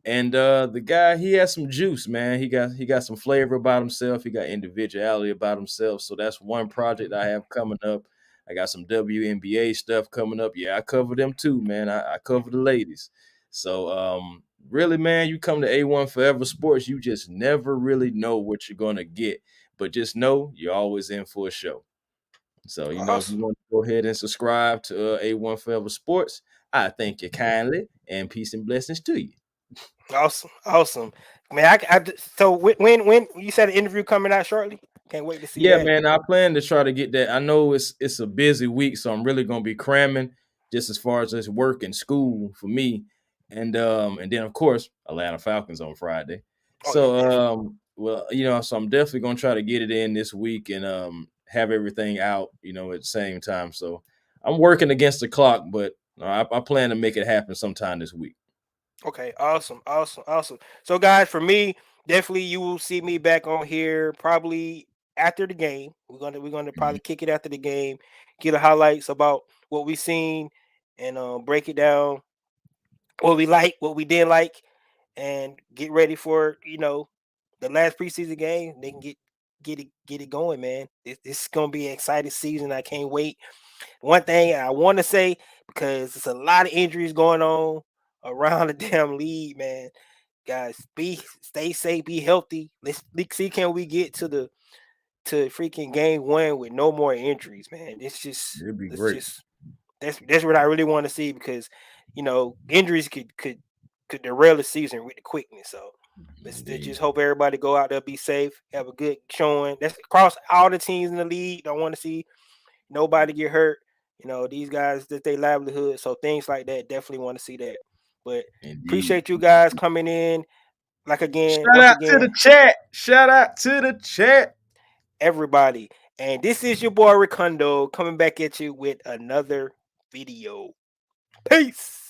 And the guy, he has some juice, man. He got some flavor about himself. He got individuality about himself. So that's one project I have coming up. I got some WNBA stuff coming up. Yeah, I cover them too, man. I cover the ladies. So really, man, you come to A1 Forever Sports, you just never really know what you're gonna get. But just know you're always in for a show. So, if you Awesome. want to go ahead and subscribe to A1 Forever Sports, I thank you kindly and peace and blessings to you. Awesome, awesome, man. So when you said an interview coming out shortly, can't wait to see Yeah, that. man, I plan to try to get that. I know it's a busy week, so I'm really gonna be cramming just as far as this work and school for me. And then of course Atlanta Falcons on Friday. Oh yeah, So definitely. well, so I'm definitely gonna try to get it in this week and have everything out, at the same time. So I'm working against the clock, but I plan to make it happen sometime this week. Okay, awesome, awesome, awesome. So guys, for me, definitely you will see me back on here probably after the game. We're gonna Mhm. probably kick it after the game, get the highlights about what we seen, and break it down what we like, what we didn't like, and get ready for the last preseason game. They can get it going, man. This is gonna be an exciting season. I can't wait. One thing I want to say because there's a lot of injuries going on around the damn league, man. Guys, stay safe, be healthy. Let's see can we get to freaking game 1 with no more injuries, man. It's just It'd be let's great. just that's what I really want to see because injuries could derail the season with the quickness. So let's Indeed. just hope everybody go out there, be safe, have a good showing. That's across all the teams in the league. Don't want to see nobody get hurt. These guys, that they livelihood. So things like that, definitely want to see that. But Indeed. appreciate you guys coming in. Like again, Shout once out to the again, chat. Shout out to the chat. everybody. And this is your boy Ricondo coming back at you with another video. Peace.